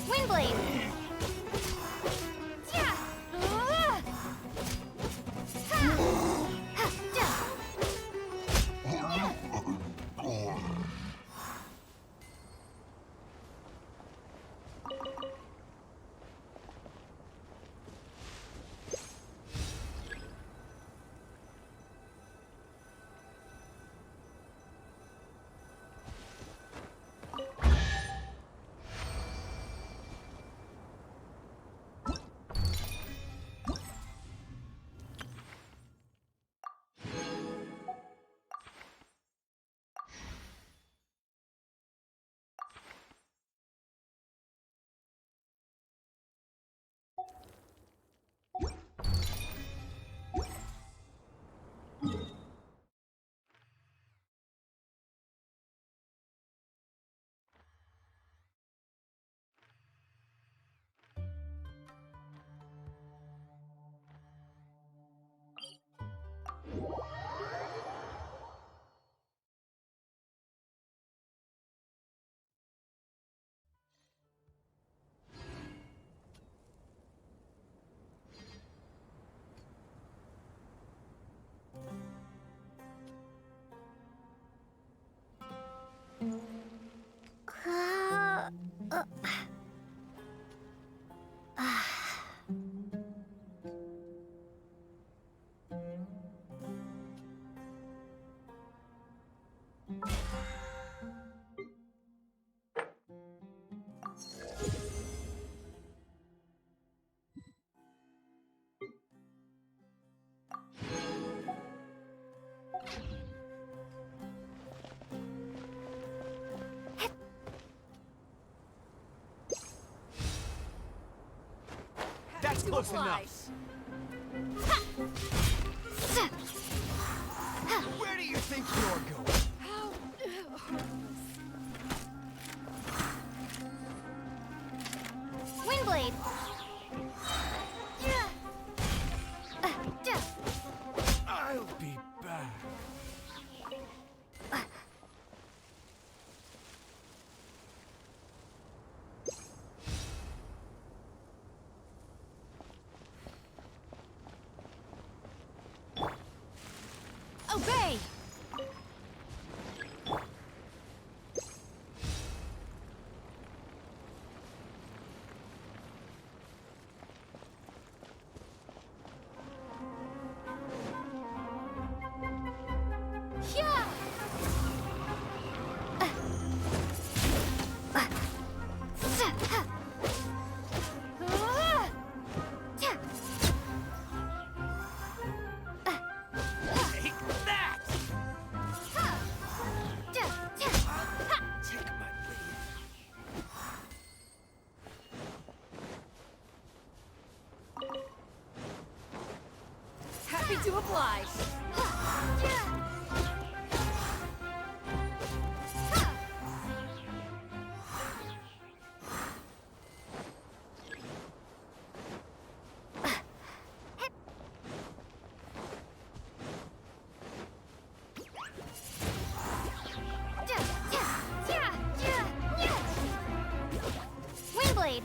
Windblade. That's close enough. Where do you think you're going? Windblade. I'll be back. Obey! Happy to oblige. Windblade.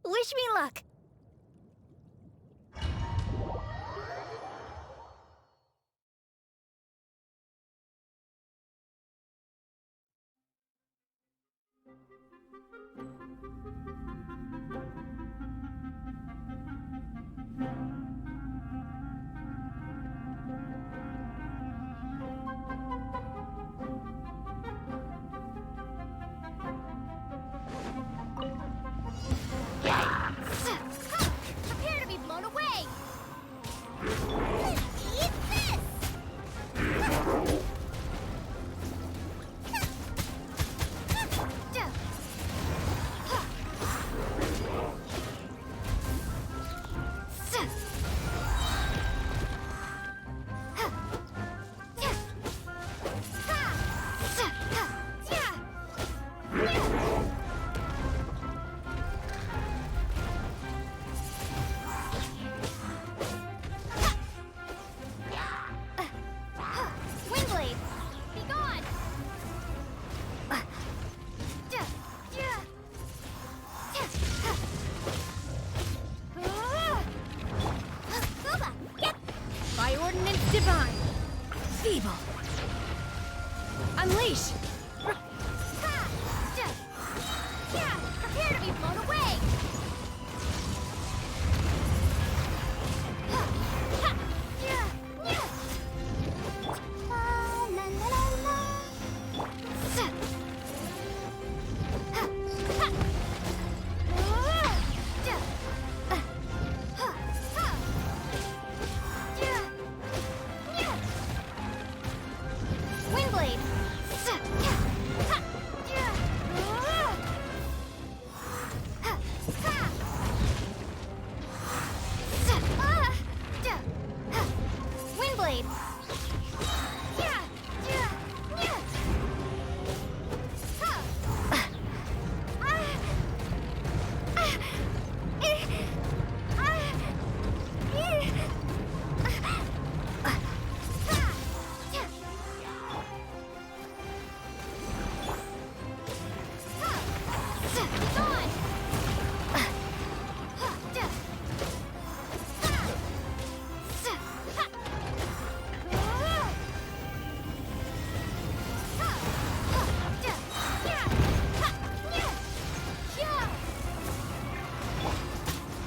Wish me luck. divine. Feeble. Unleash. Prepare to be blown away. Windblade. Windblade.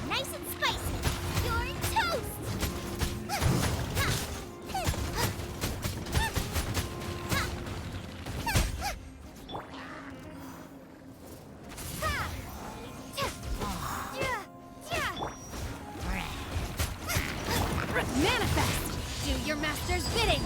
Nice and spicy. You're toast. Manifest! Do your master's bidding!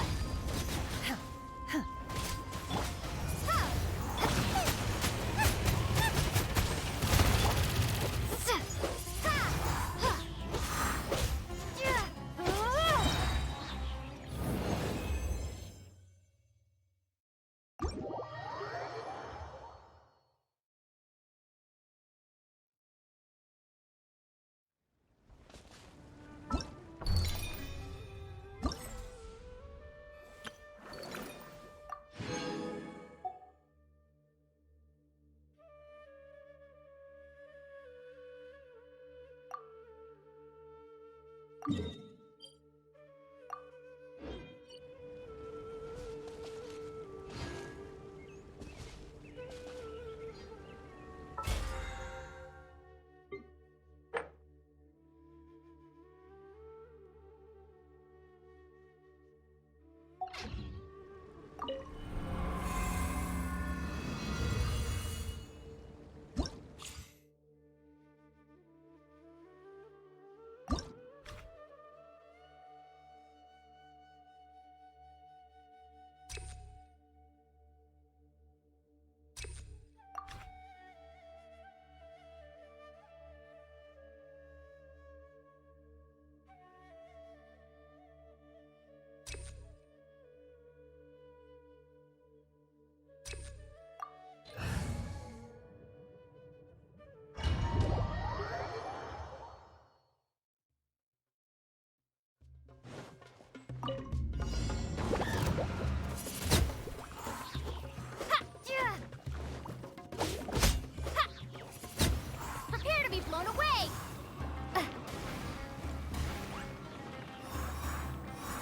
Prepare to be blown away!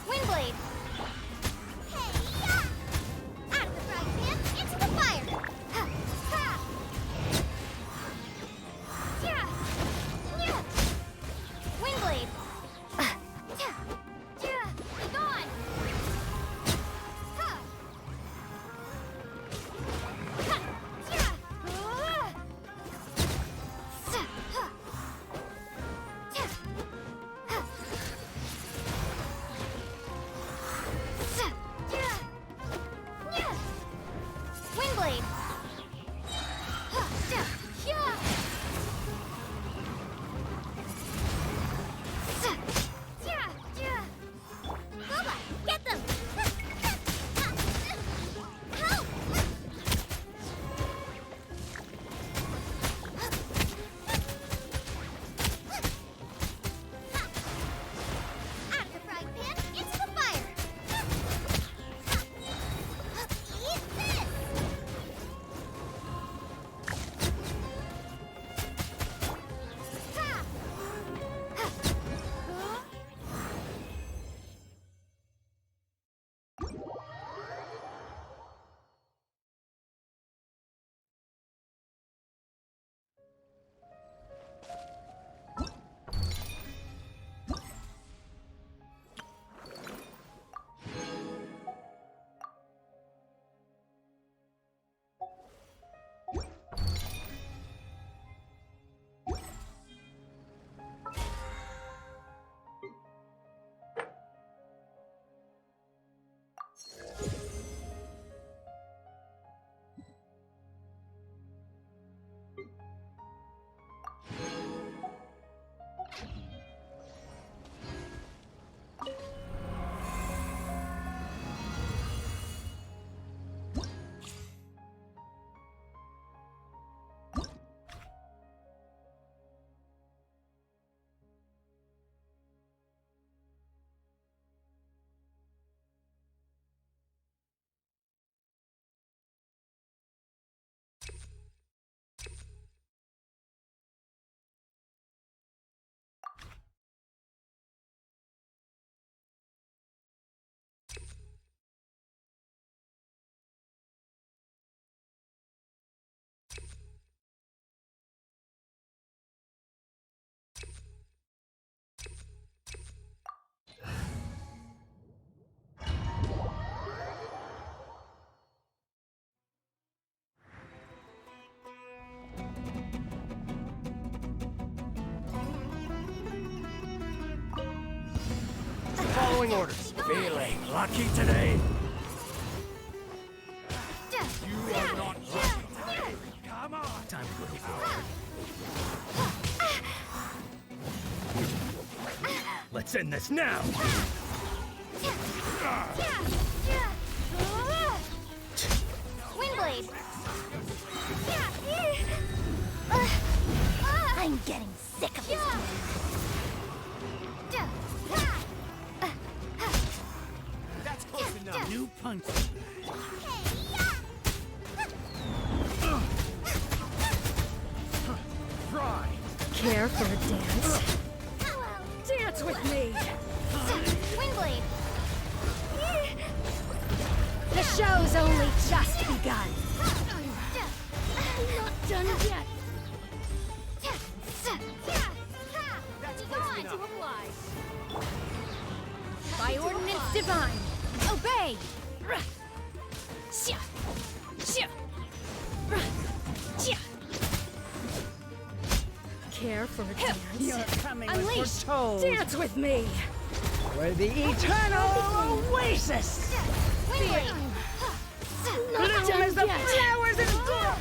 Windblade! Hey-ya! Out of the frying pan, into the fire! Windblade! Gone! Following orders. Feeling lucky today? You are not lucky today. Come on. Time to go to war. Let's end this now. Windblade. I'm getting sick of this. That's close enough. New punch. Right. Care for a dance? Dance with me! Windblade. The show's only just begun. I'm not done yet. Time to apply. By ordinance divine, obey! Care for a dance? You're coming Unleash! with toes. Dance with me! We're the eternal oasis. Windblade. Not Bloom done as the yet. flowers in bloom.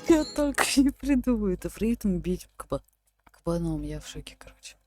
Я только не придумаю это при этом бить кабаном. Я в шоке, короче.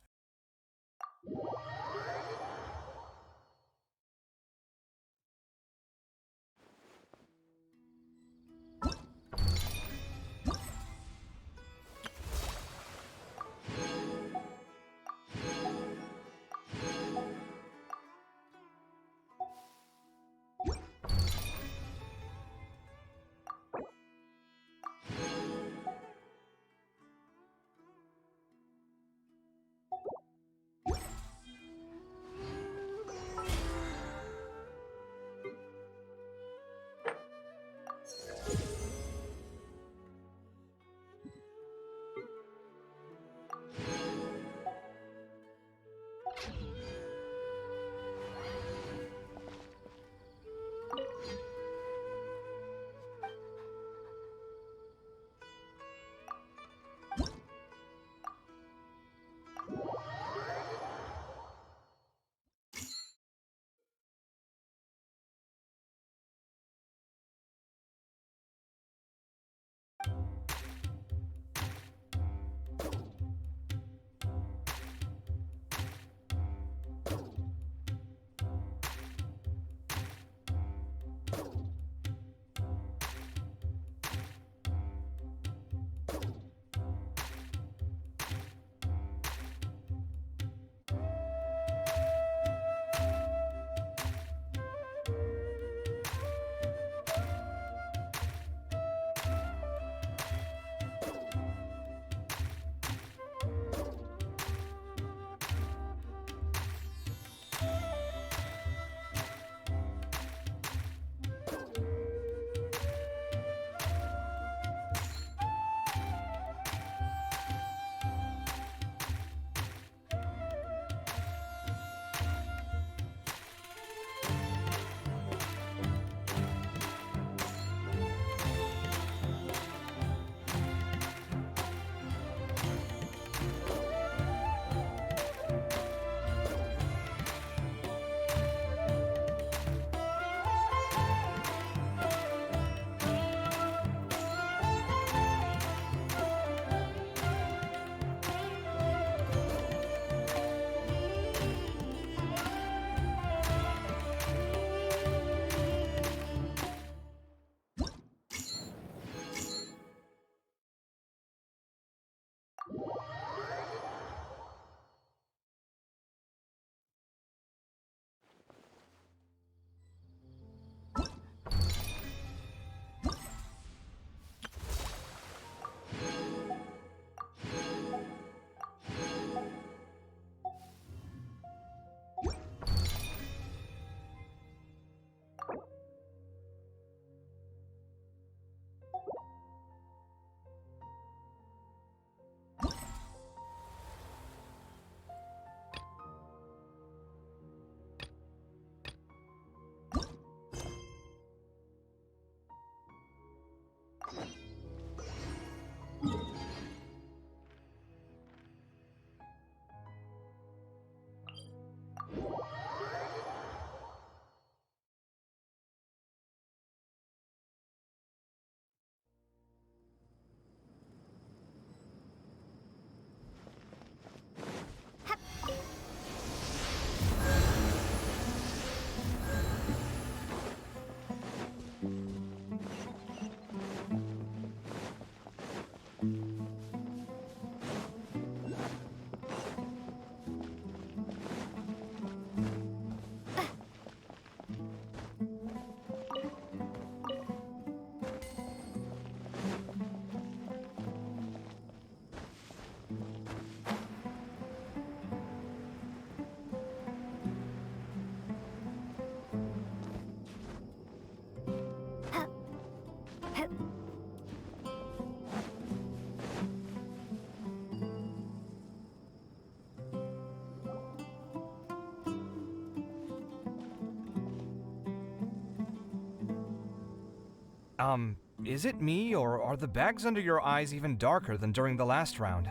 Is it me, or are the bags under your eyes even darker than during the last round?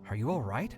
Are you alright?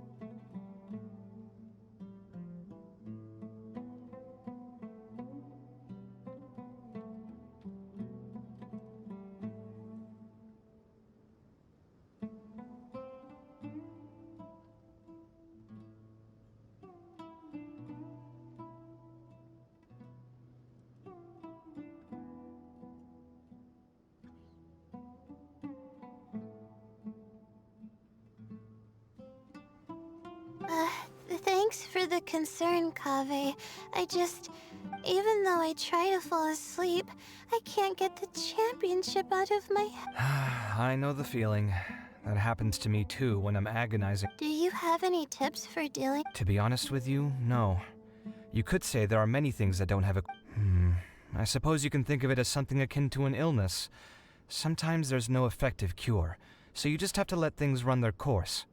Thanks for the concern, Kaveh. Even though I try to fall asleep, I can't get the championship out of my head. I know the feeling. That happens to me too when I'm agonizing. Do you have any tips for dealing? To be honest with you, no. You could say there are many things that don't have a... I suppose you can think of it as something akin to an illness. Sometimes there's no effective cure, so you just have to let things run their course.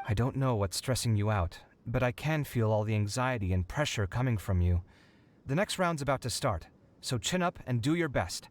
I don't know what's stressing you out, but I can feel all the anxiety and pressure coming from you. The next round's about to start, so chin up and do your best.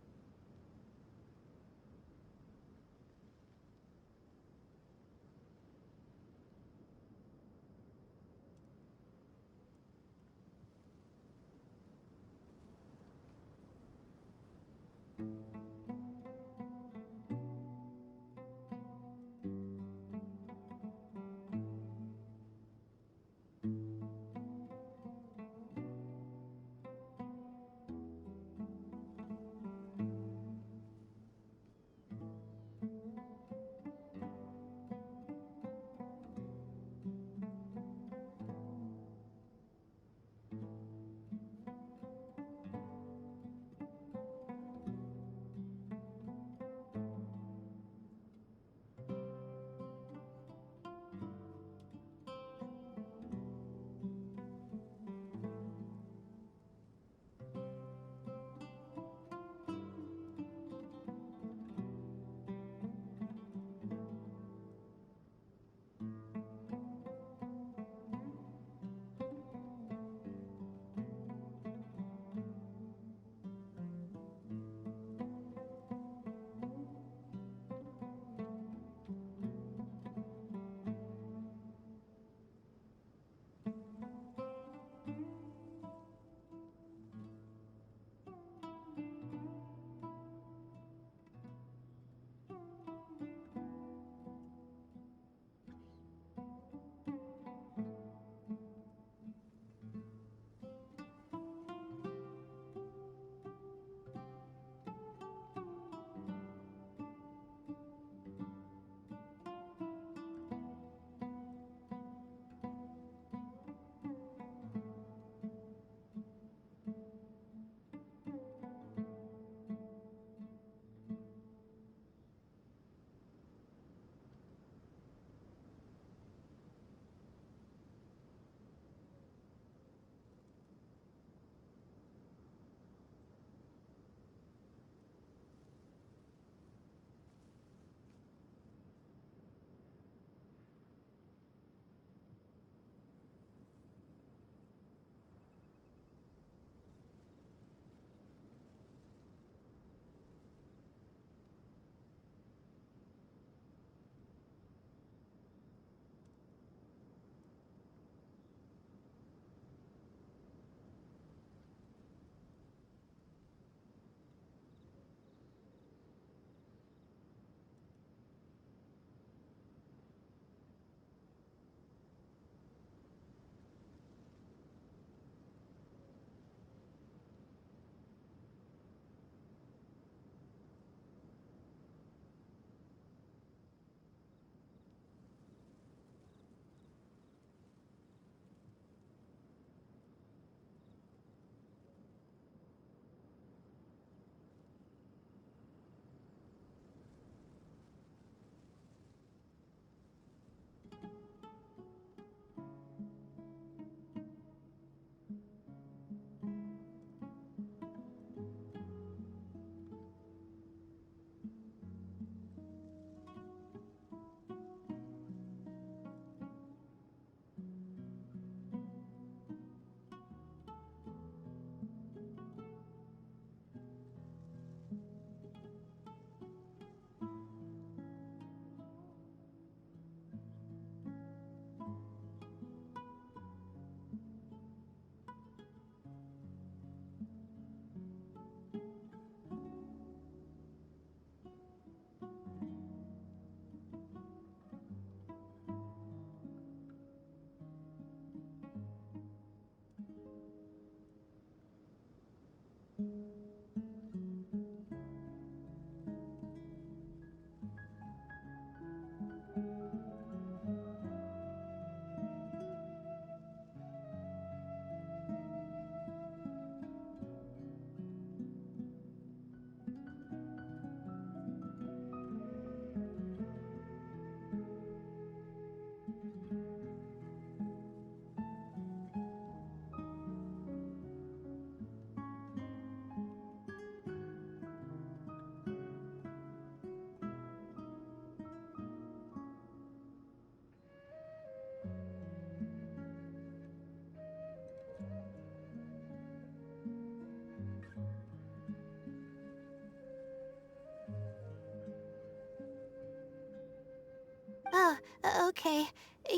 Okay.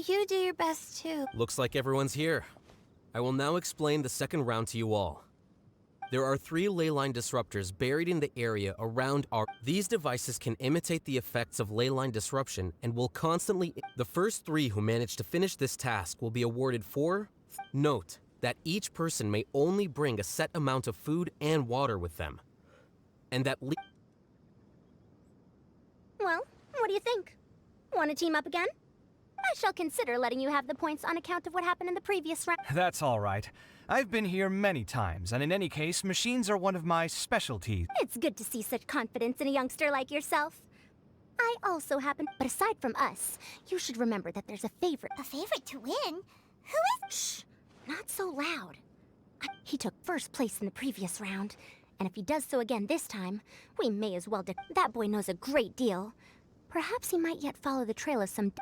You do your best too. Looks like everyone's here. I will now explain the second round to you all. There are 3 ley line disruptors buried in the area around our... These devices can imitate the effects of ley line disruption and will constantly... The first 3 who manage to finish this task will be awarded 4... Note that each person may only bring a set amount of food and water with them. And that... Well, what do you think? Want to team up again? I shall consider letting you have the points on account of what happened in the previous round. That's all right. I've been here many times, and in any case, machines are one of my specialties. It's good to see such confidence in a youngster like yourself. I also happen... But aside from us, you should remember that there's a favorite. A favorite to win? Who is... Shh! Not so loud. He took first place in the previous round, and if he does so again this time, we may as well... That boy knows a great deal. Perhaps he might yet follow the trail of some...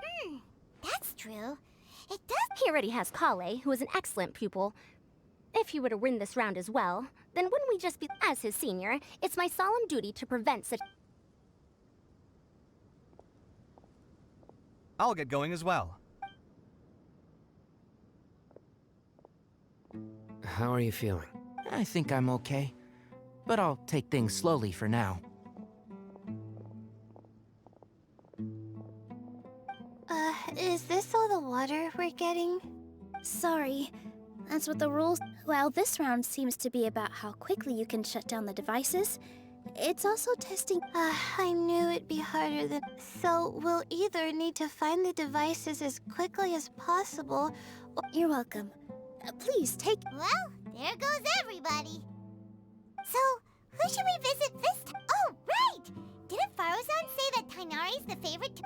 That's true. It does... He already has Kale, who is an excellent pupil. If he were to win this round as well, then wouldn't we just be... As his senior, it's my solemn duty to prevent such... I'll get going as well. How are you feeling? I think I'm okay, but I'll take things slowly for now. Is this all the water we're getting? Sorry. That's what the rules... Well, this round seems to be about how quickly you can shut down the devices. It's also testing... I knew it'd be harder than... So, we'll either need to find the devices as quickly as possible, or... You're welcome. Please, take... Well, there goes everybody. So, who should we visit this time? Oh, right! Didn't Farozan say that Tainari's the favorite?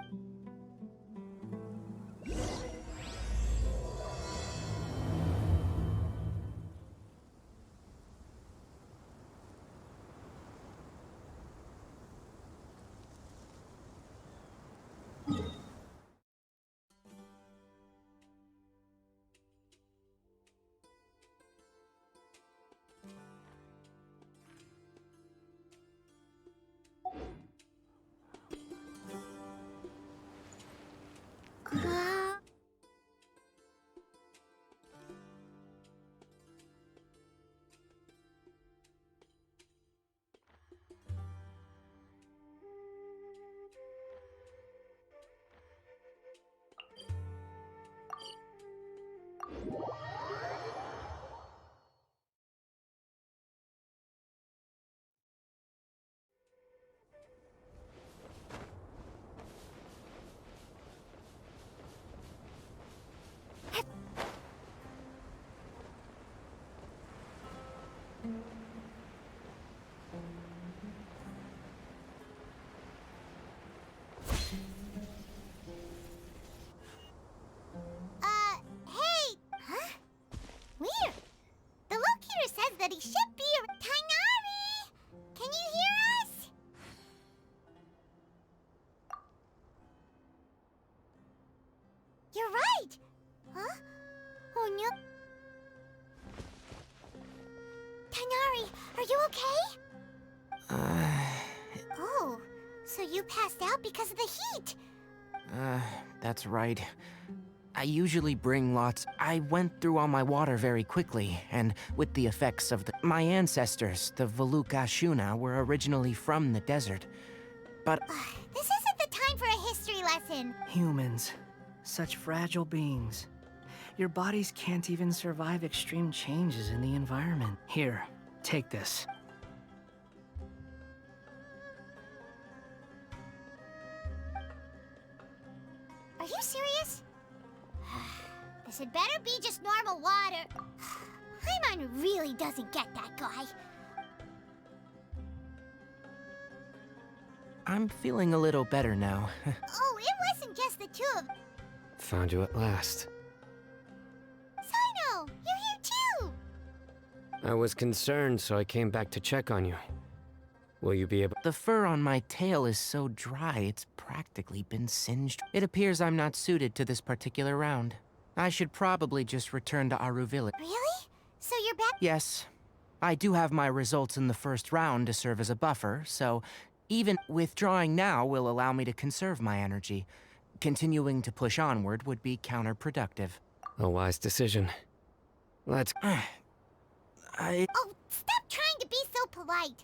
Hey! Huh? Weird. The locator says that he should be a... Tainari! Can you hear us? You're right! Huh? Oh no... Tainari, are you okay? Oh, so you passed out because of the heat? That's right. I usually bring lots. I went through all my water very quickly, and with the effects of the... My ancestors, the Valuka Shuna, were originally from the desert. But... This isn't the time for a history lesson. Humans. Such fragile beings. Your bodies can't even survive extreme changes in the environment. Here, take this. Are you serious? This had better be just normal water. Paimon really doesn't get that guy. I'm feeling a little better now. Oh, it wasn't just the two of... Found you at last. Sino, you're here too! I was concerned, so I came back to check on you. Will you be able... The fur on my tail is so dry, it's practically been singed. It appears I'm not suited to this particular round. I should probably just return to Aru Village. Really? So you're back... Yes. I do have my results in the first round to serve as a buffer, so even withdrawing now will allow me to conserve my energy. Continuing to push onward would be counterproductive. A wise decision. Let's... Oh, stop trying to be so polite.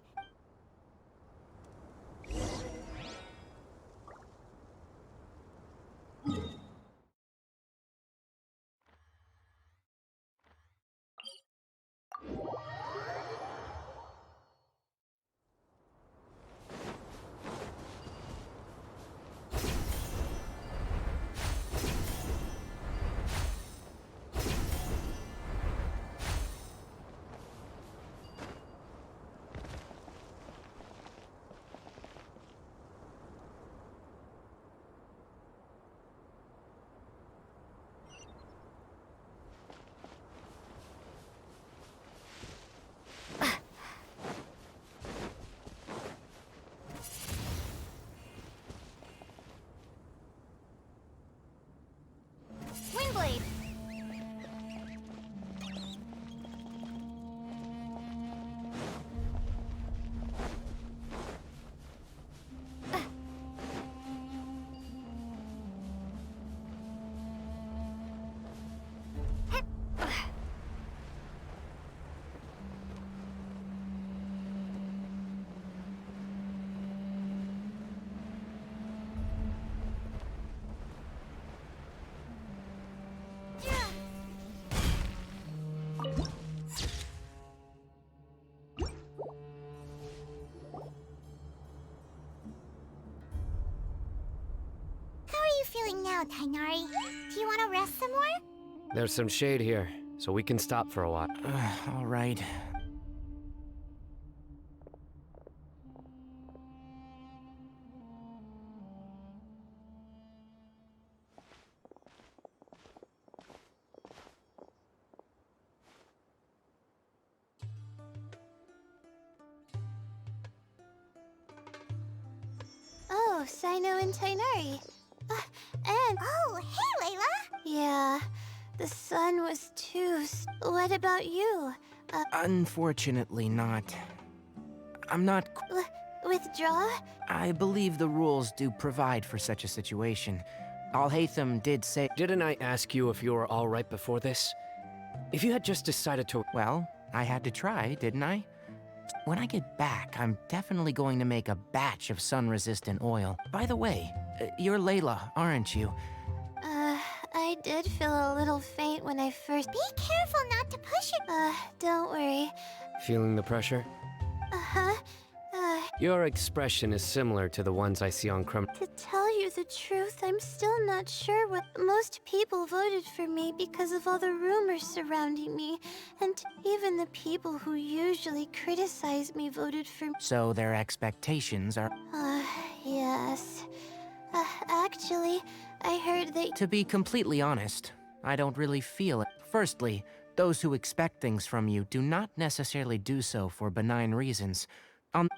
Windblade. Feeling now, Tainari? Do you want to rest some more? There's some shade here, so we can stop for a while. All right. Oh, Sino and Tainari. And... Oh, hey, Layla! Yeah, the sun was too... What about you? Unfortunately not. I'm not... Withdraw? I believe the rules do provide for such a situation. Al-Haytham did say... Didn't I ask you if you were all right before this? If you had just decided to... Well, I had to try, didn't I? When I get back, I'm definitely going to make a batch of sun-resistant oil. By the way, you're Layla, aren't you? I did feel a little faint when I first... Be careful not to push it. Don't worry. Feeling the pressure? Uh-huh. Your expression is similar to the ones I see on To tell you the truth, I'm still not sure what... Most people voted for me because of all the rumors surrounding me, and even the people who usually criticize me voted for me. So their expectations are... Yes. Actually, I heard they... To be completely honest, I don't really feel it. Firstly, those who expect things from you do not necessarily do so for benign reasons.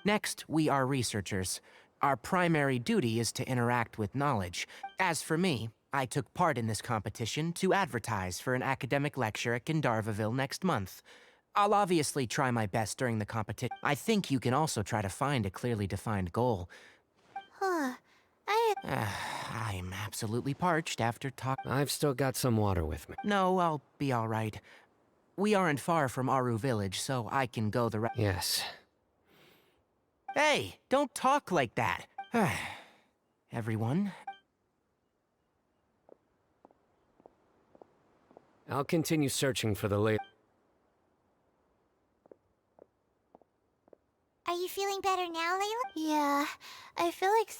Next, we are researchers. Our primary duty is to interact with knowledge. As for me, I took part in this competition to advertise for an academic lecture at Gandharvaville next month. I'll obviously try my best during the competition. I think you can also try to find a clearly defined goal. Huh. I'm absolutely parched after I've still got some water with me. No, I'll be all right. We aren't far from Aru village, so I can go the Yes. Hey, don't talk like that. Everyone. I'll continue searching for the Are you feeling better now, Layla? Yeah, I feel like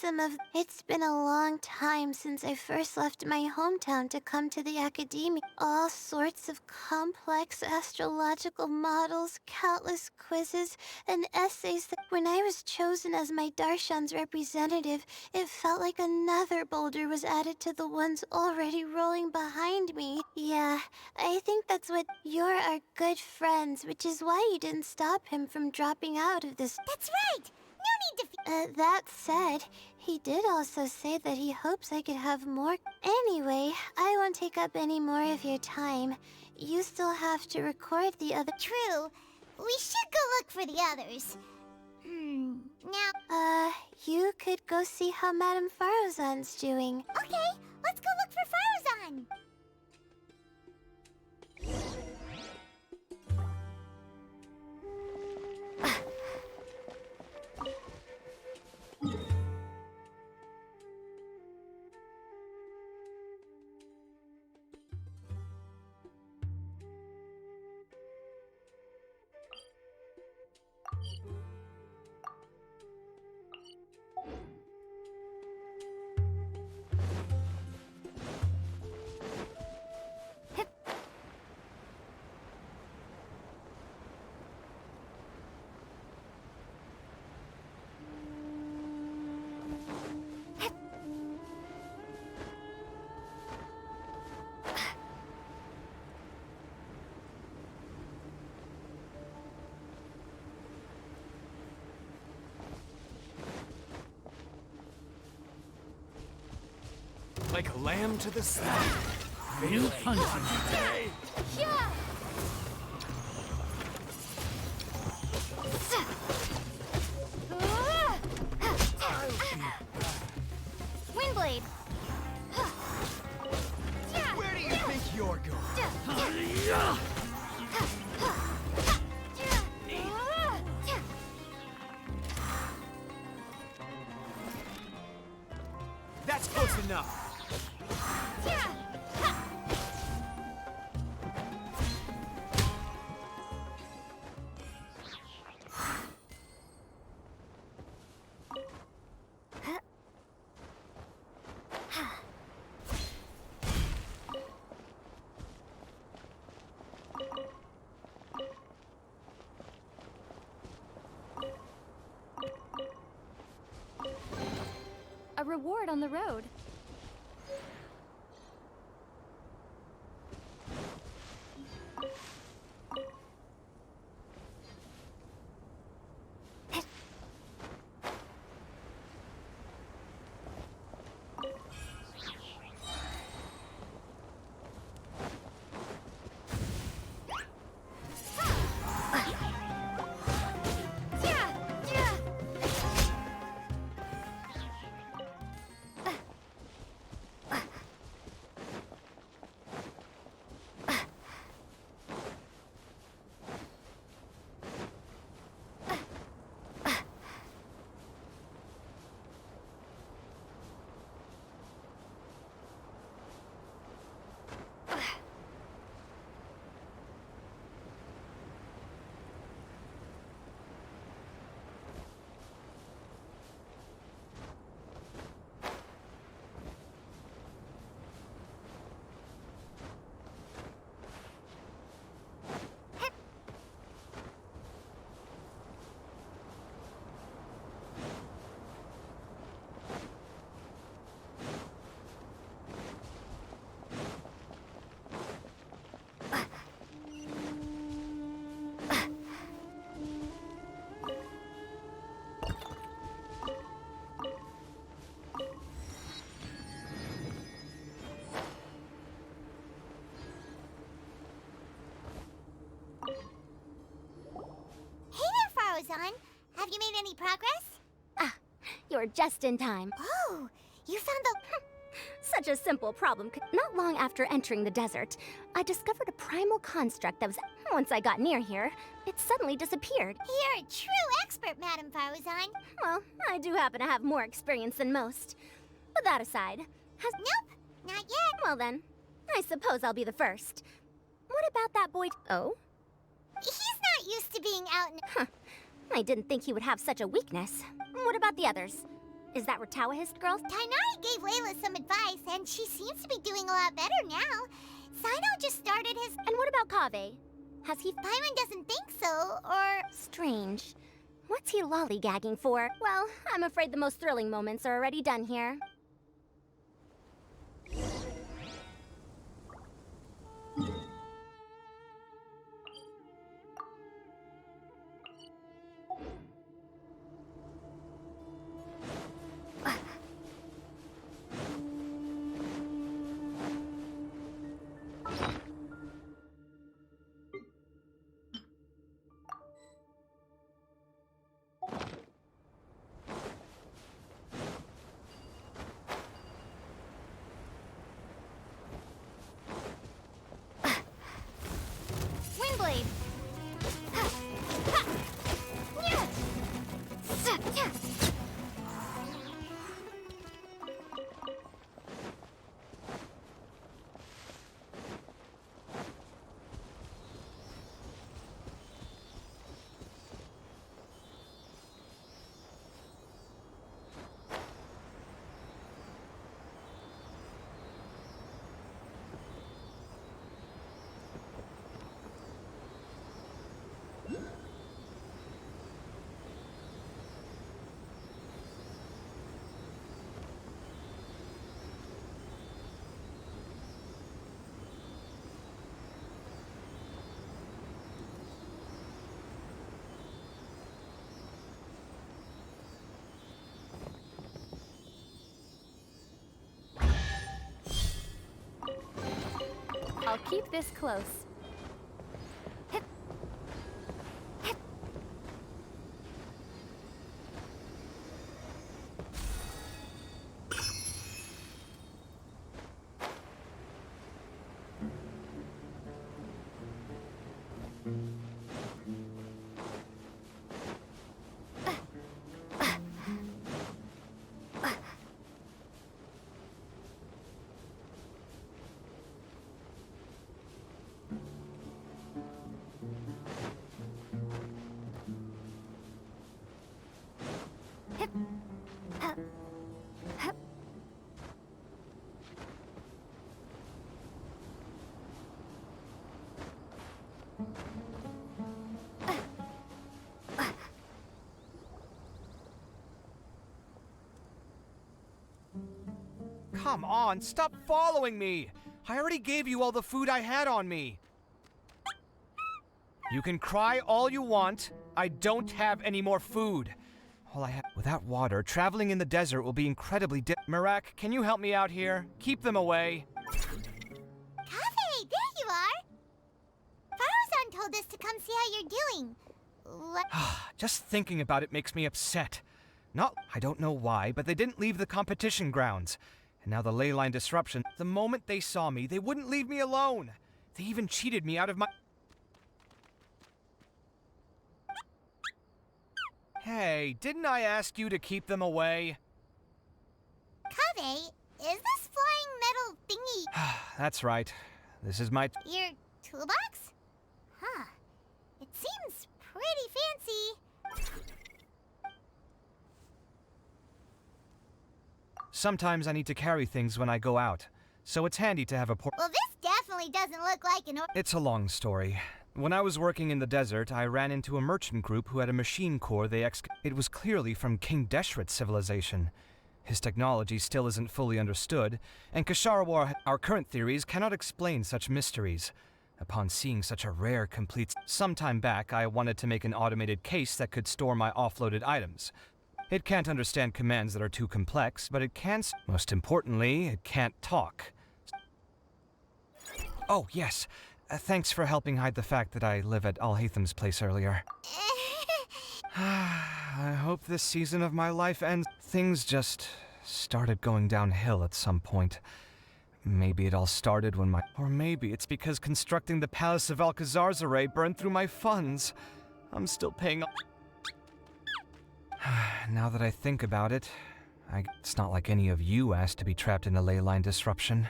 It's been a long time since I first left my hometown to come to the academia. All sorts of complex astrological models, countless quizzes, and essays that when I was chosen as my Darshan's representative, it felt like another boulder was added to the ones already rolling behind me. Yeah, I think that's what... You're our good friends, which is why you didn't stop him from dropping out of this... That's right! No need to... That said, he did also say that he hopes I could have more... Anyway, I won't take up any more of your time. You still have to record the other... True. We should go look for the others. Now, you could go see how Madame Farozan's doing. Okay, let's go look for Farozan. Like a lamb to the slaughter. New punches. Windblade! Where do you think you're going? That's close enough. A reward on the road. Have you made any progress? Ah, you're just in time. Oh, you found the... Such a simple problem. Not long after entering the desert, I discovered a primal construct that was... Once I got near here, it suddenly disappeared. You're a true expert, Madame Farozan. Well, I do happen to have more experience than most. But that aside, has... Nope, not yet. Well then, I suppose I'll be the first. What about that boy... Oh? He's not used to being out in... Huh. I didn't think he would have such a weakness. What about the others? Is that Rotawahist girl? Tainari gave Layla some advice, and she seems to be doing a lot better now. Sino just started his... And what about Kaveh? Has he... Pаймon doesn't think so, or... Strange. What's he lollygagging for? Well, I'm afraid the most thrilling moments are already done here. I'll keep this close. Come on, stop following me! I already gave you all the food I had on me. You can cry all you want. I don't have any more food. All I have without water, traveling in the desert will be incredibly Mirak, can you help me out here? Keep them away. Cafe, there you are! Farozan told us to come see how you're doing. Just thinking about it makes me upset. I don't know why, but they didn't leave the competition grounds. And now the ley line disruption. The moment they saw me, they wouldn't leave me alone. They even cheated me out of my... Hey, didn't I ask you to keep them away? Cafe, is this flying metal thingy That's right. This is my... your toolbox? Huh. It seems pretty fancy. Sometimes I need to carry things when I go out, so it's handy to have a Well, this definitely doesn't look like an It's a long story. When I was working in the desert, I ran into a merchant group who had a machine core It was clearly from King Deshret's civilization. His technology still isn't fully understood, and Kasharawar, our current theories, cannot explain such mysteries. Upon seeing such a rare, complete... Some time back, I wanted to make an automated case that could store my offloaded items. It can't understand commands that are too complex, but it can... Most importantly, it can't talk. Oh, yes. Thanks for helping hide the fact that I live at Alhatham's place earlier. I hope this season of my life ends. Things just started going downhill at some point. Maybe it all started when my... Or maybe it's because constructing the Palace of Alcazar's burned through my funds. I'm still paying... Now that I think about it, it's not like any of you asked to be trapped in a ley line disruption.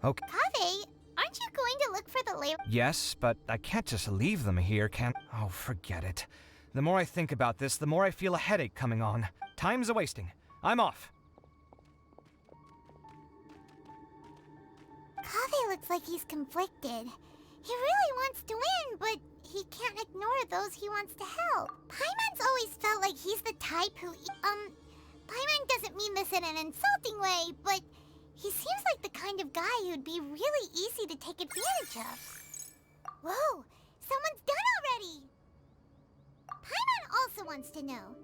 Okay. Cafe, aren't you going to look for the ley... Yes, but I can't just leave them here, can... Oh, forget it. The more I think about this, the more I feel a headache coming on. Time's a-wasting. I'm off. Cafe looks like he's conflicted. He really wants to win, but he can't ignore those he wants to help. Paimon's always felt like he's the type who... Paimon doesn't mean this in an insulting way, but he seems like the kind of guy who'd be really easy to take advantage of. Whoa! Someone's done already! Paimon also wants to know.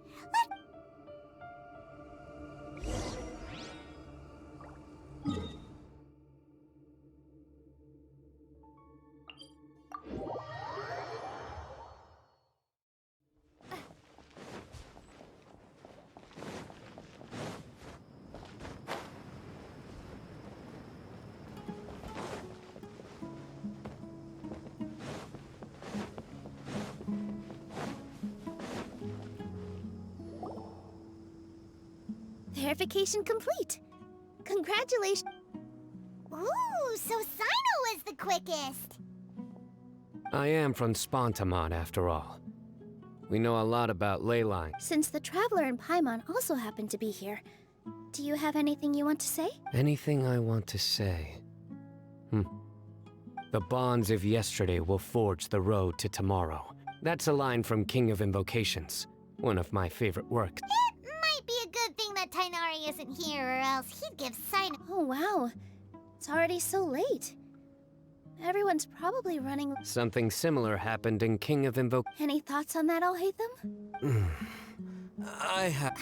Verification complete. Congratulations. Ooh, so Sino was the quickest. I am from Spontamon, after all. We know a lot about ley lines. Since the Traveler and Paimon also happen to be here, do you have anything you want to say? Anything I want to say? The bonds of yesterday will forge the road to tomorrow. That's a line from King of Invocations, one of my favorite works. It might be a good thing that Tainari isn't here, or else he'd give Sino... Oh wow, it's already so late. Everyone's probably running... Something similar happened in King of Any thoughts on that, Alhaitham? I have...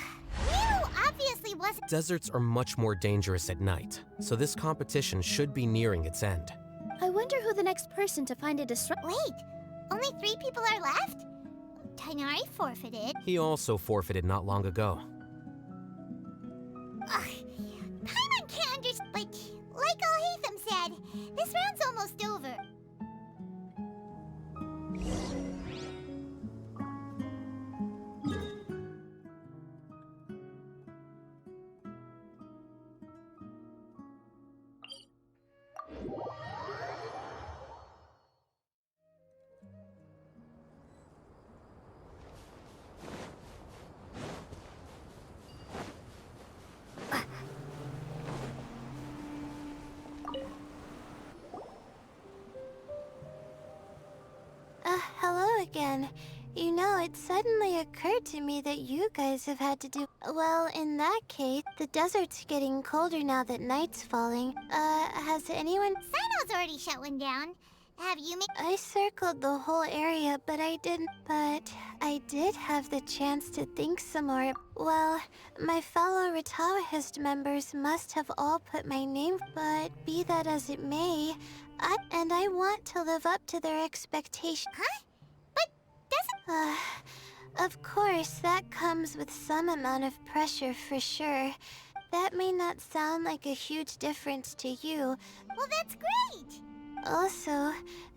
Miru obviously wasn't... Deserts are much more dangerous at night, so this competition should be nearing its end. I person to find a disruptor. Wait, only 3 people are left? Tainari forfeited. He also forfeited not long ago. Ugh, Paimon can't understand. But like Al-Haytham said, this round's almost over. Hello again. You know, it suddenly occurred to me that you guys have had to do... Well, in that case, the desert's getting colder now that night's falling. Has anyone... Sino's already shut one down. Have you made... I circled the whole area, but I didn't... But I did have the chance to think some more. Well, my fellow Rataoist members must have all put my name... But be that as it may, I want to live up to their expectations. Huh? Of course, that comes with some amount of pressure for sure. That may not sound like a huge difference to you. Well, that's great! Also,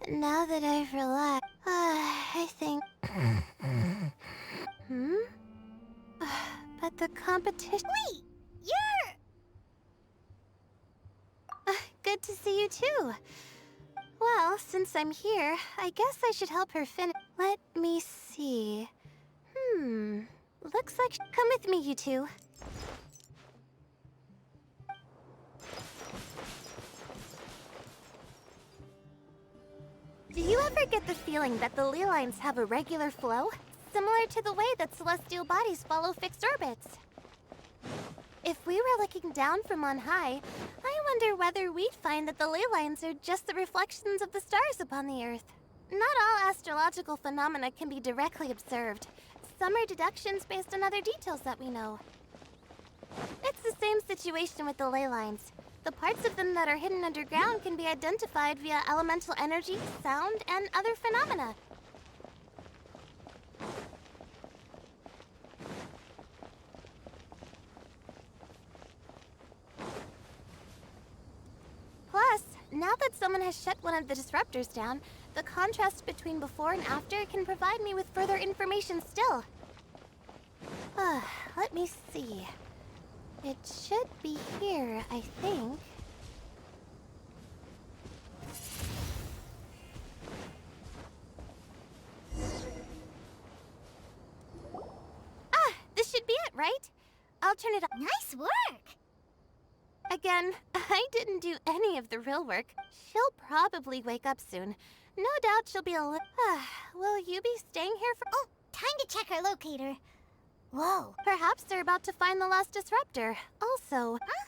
now that I've relaxed, I think... But the competition... Wait! You're... Good to see you too. Well, since I'm here, I guess I should help her finish. Let me see. Looks like... Come with me, you two. Do you ever get the feeling that the ley lines have a regular flow? Similar to the way that celestial bodies follow fixed orbits. If we were looking down from on high, I wonder whether we'd find that the ley lines are just the reflections of the stars upon the Earth. Not all astrological phenomena can be directly observed. Some are deductions based on other details that we know. It's the same situation with the ley lines. The parts of them that are hidden underground can be identified via elemental energy, sound, and other phenomena. Plus, now that someone has shut one of the disruptors down, the contrast between before and after can provide me with further information still. Let me see. It should be here, I think. This should be it, right? I'll turn it on. Nice work! Again, I didn't do any of the real work. She'll probably wake up soon. No doubt she'll be will you be staying here for... Oh, time to check our locator. Whoa. Perhaps they're about to find the last disruptor. Also... Huh?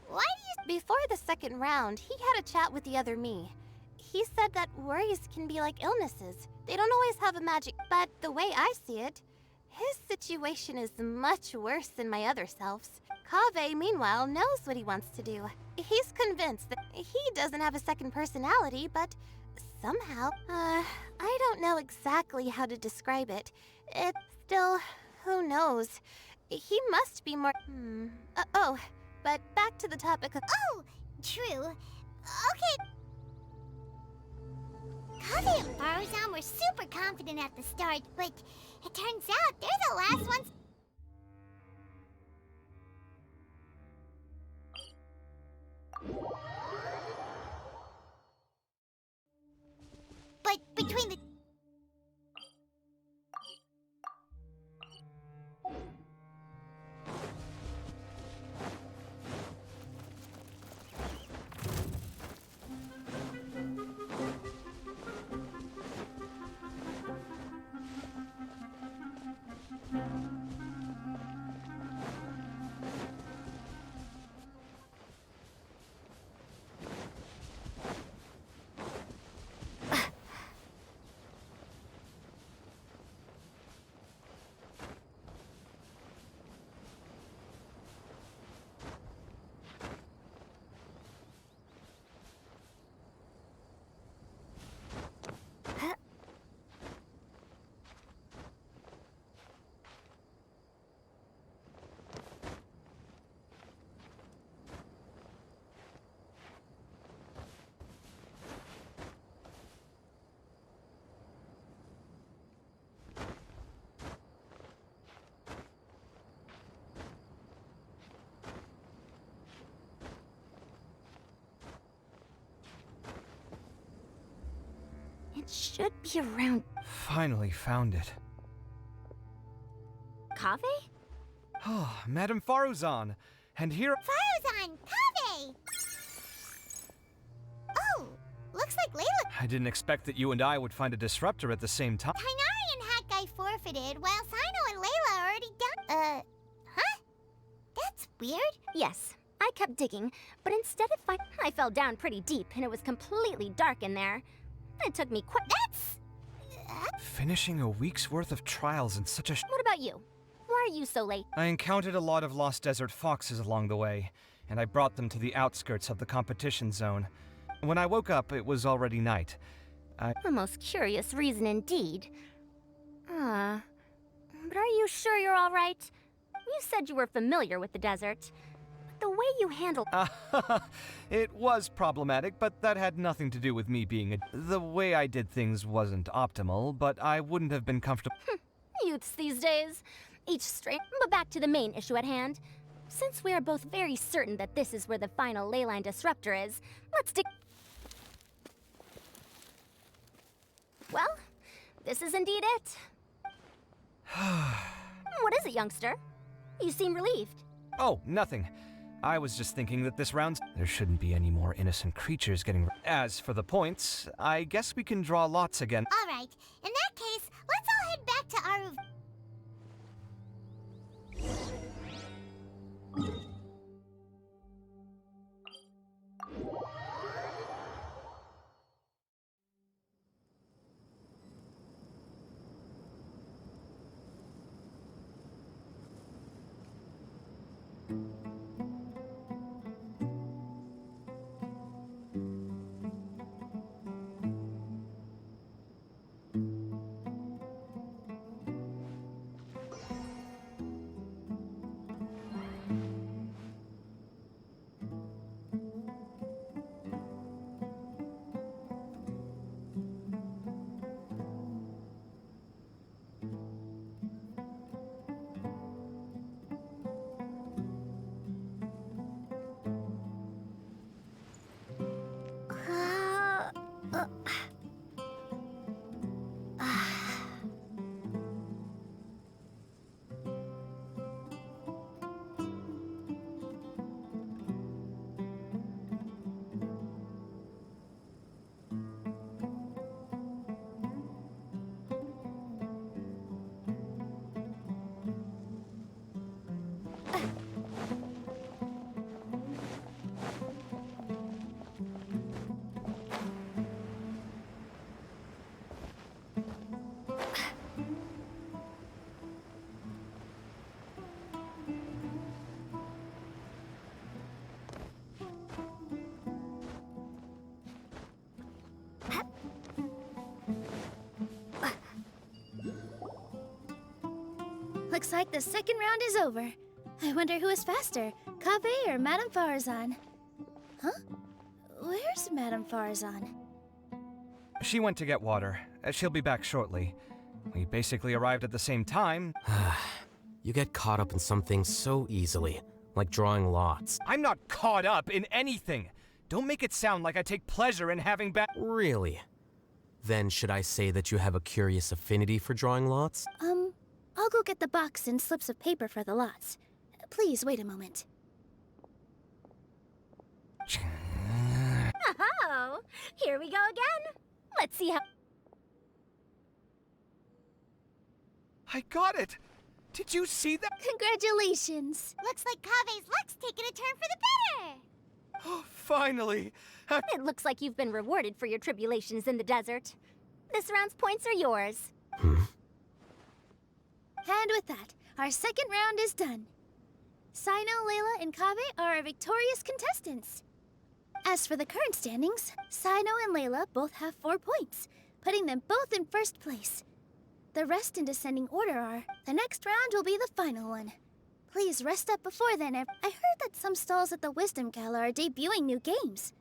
Why do you... Before the second round, he had a chat with the other me. He said that worries can be like illnesses. They don't always have a magic... But the way I see it, his situation is much worse than my other self's. Kaveh, meanwhile, knows what he wants to do. He's convinced that he doesn't have a second personality, but somehow... I don't know exactly how to describe it. It's still... Who knows? He must be more... but back to the topic of... Oh! True. Okay. Kaveh and Baruzan were super confident at the start, but it turns out they're the last ones... But between the... It should be around... Finally found it. Kaveh? Oh, Madame Faruzan. And here... Faruzan, Kaveh! Oh, looks like Layla. I didn't expect that you and I would find a disruptor at the same time. Tainari and Hakai forfeited, while Sino and Layla already done. Huh? That's weird. Yes, I kept digging, but instead of I fell down pretty deep, and it was completely dark in there. It took me quite... That's... Finishing a week's worth of trials in such a... What about you? Why are you so late? I encountered a lot of lost desert foxes along the way, and I brought them to the outskirts of the competition zone. When I woke up, it was already night. A most curious reason indeed. But are you sure you're all right? You said you were familiar with the desert. But the way you handled... It was problematic, but that had nothing to do with me being a... The way I did things wasn't optimal, but I wouldn't have been comfortable... Youths these days. Each strain... But back to the main issue at hand. Since we are both very certain that this is where the final ley line disruptor is, let's dig... Well, this is indeed it. What is it, youngster? You seem relieved. Oh, nothing. I was just thinking that this round... There shouldn't be any more innocent creatures getting... As for the points, I guess we can draw lots again. All right. In that case, let's all head back to our... Looks like the second round is over. I wonder who is faster, Kaveh or Madame Faruzan? Huh? Where's Madame Faruzan? She went to get water. She'll be back shortly. We basically arrived at the same time. You get caught up in some things so easily, like drawing lots. I'm not caught up in anything. Don't make it sound like I take pleasure in having Really? Then should I say that you have a curious affinity for drawing lots? I'll go get the box and slips of paper for the lots. Please wait a moment. Oh, here we go again. Let's see how... I got it! Did you see that? Congratulations! Looks like Kaveh's luck's taken a turn for the better. Oh, finally! It looks like you've been rewarded for your tribulations in the desert. This round's points are yours. And with that, our second round is done. Sino, Layla, and Kaveh are our victorious contestants. As for the current standings, Sino and Layla both have 4 points, putting them both in first place. The rest in descending order are, the next round will be the final one. Please rest up before then. I heard that some stalls at the Wisdom Gala are debuting new games.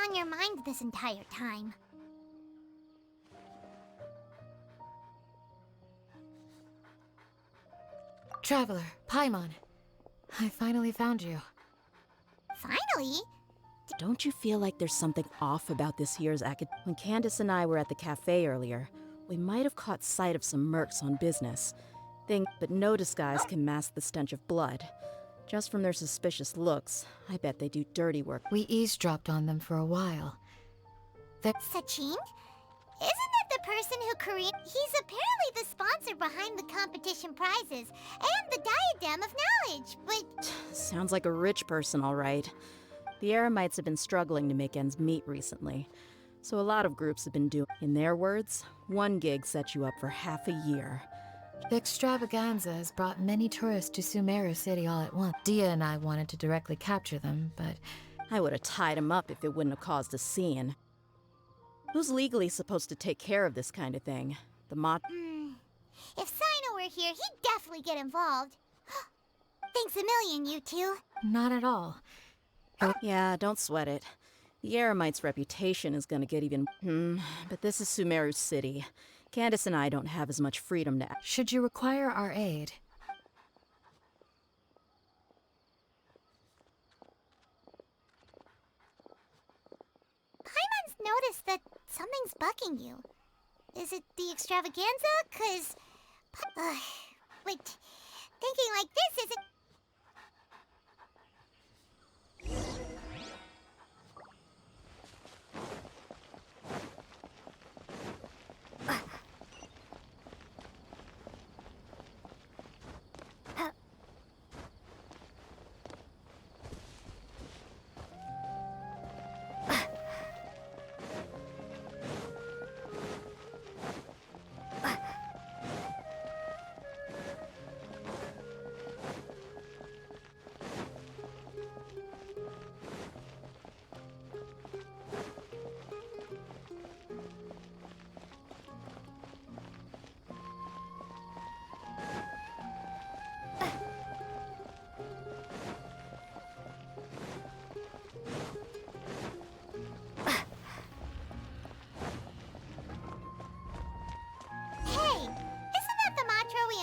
on your mind this entire time? Traveler, Paimon. I finally found you. Finally? Don't you feel like there's something off about this year's When Candace and I were at the cafe earlier, we might have caught sight of some mercs on business. But no disguise can mask the stench of blood. Just from their suspicious looks, I bet they do dirty work. We eavesdropped on them for a while. Sachin? Isn't that the person who created? He's apparently the sponsor behind the competition prizes and the diadem of knowledge, but... Sounds like a rich person, all right. The Eremites have been struggling to make ends meet recently, so a lot of groups have been doing... In their words, one gig sets you up for half a year. The extravaganza has brought many tourists to Sumeru City all at once. Dia and I wanted to directly capture them, but... I would have tied him up if it wouldn't have caused a scene. Who's legally supposed to take care of this kind of thing? The If Sino were here, he'd definitely get involved. Thanks a million, you two. Not at all. Yeah, don't sweat it. The Eremite's reputation is gonna get even... but this is Sumeru City. Candace and I don't have as much freedom to... Should you require our aid? Paimon's noticed that something's bugging you. Is it the extravaganza? 'Cause... wait, thinking like this isn't...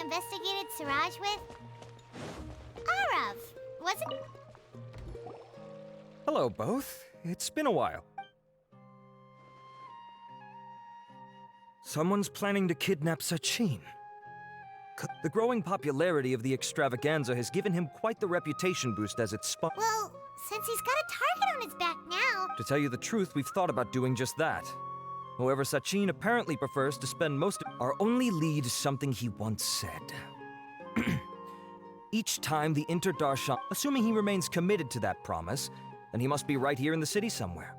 investigated Siraj with? Arav, wasn't... Hello, both. It's been a while. Someone's planning to kidnap Sachin. The growing popularity of the extravaganza has given him quite the reputation boost as its sponsor. Well, since he's got a target on his back now... To tell you the truth, we've thought about doing just that. However, Sachin apparently prefers to spend most of... Our only lead is something he once said. Each time the Interdarshan... Assuming he remains committed to that promise, then he must be right here in the city somewhere.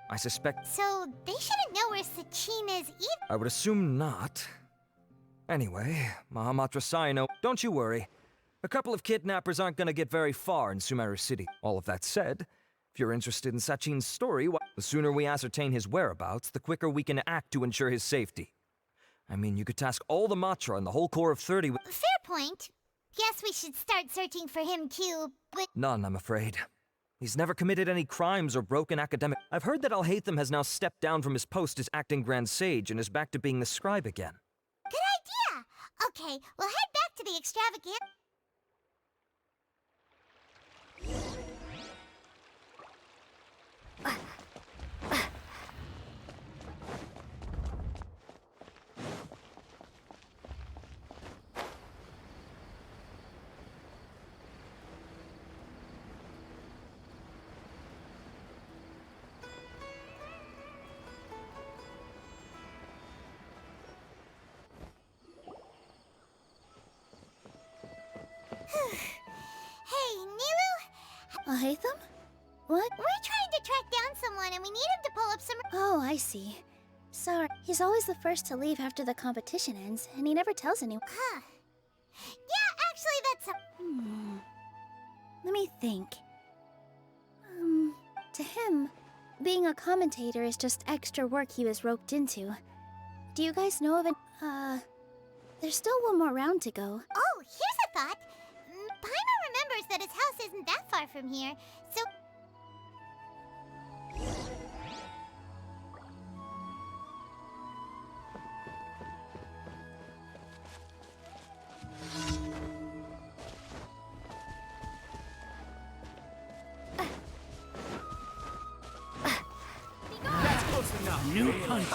I suspect... So, they shouldn't know where Sachin is either? I would assume not. Anyway, Mahamatra Saino, don't you worry. A couple of kidnappers aren't gonna get very far in Sumeru City. All of that said, if you're interested in Sachin's story, the sooner we ascertain his whereabouts, the quicker we can act to ensure his safety. I mean, you could task all the Matra and the whole core of 30 with... Fair point. Guess we should start searching for him too, but... None, I'm afraid. He's never committed any crimes or broken academic... I've heard that Alhaitham has now stepped down from his post as acting Grand Sage and is back to being the scribe again. Good idea! Okay, we'll head back to the extravaganza... Hey, Nilu? Alhaitham? What? We're trying to track down someone and we need him to pull up some... Oh, I see. Sorry, he's always the first to leave after the competition ends, and he never tells anyone. Huh. Yeah, actually that's a... Let me think. To him, being a commentator is just extra work he was roped into. Do you guys know of it? There's still one more round to go. Oh, here's a thought. Paimon remembers that his house isn't that far from here, so... New punch.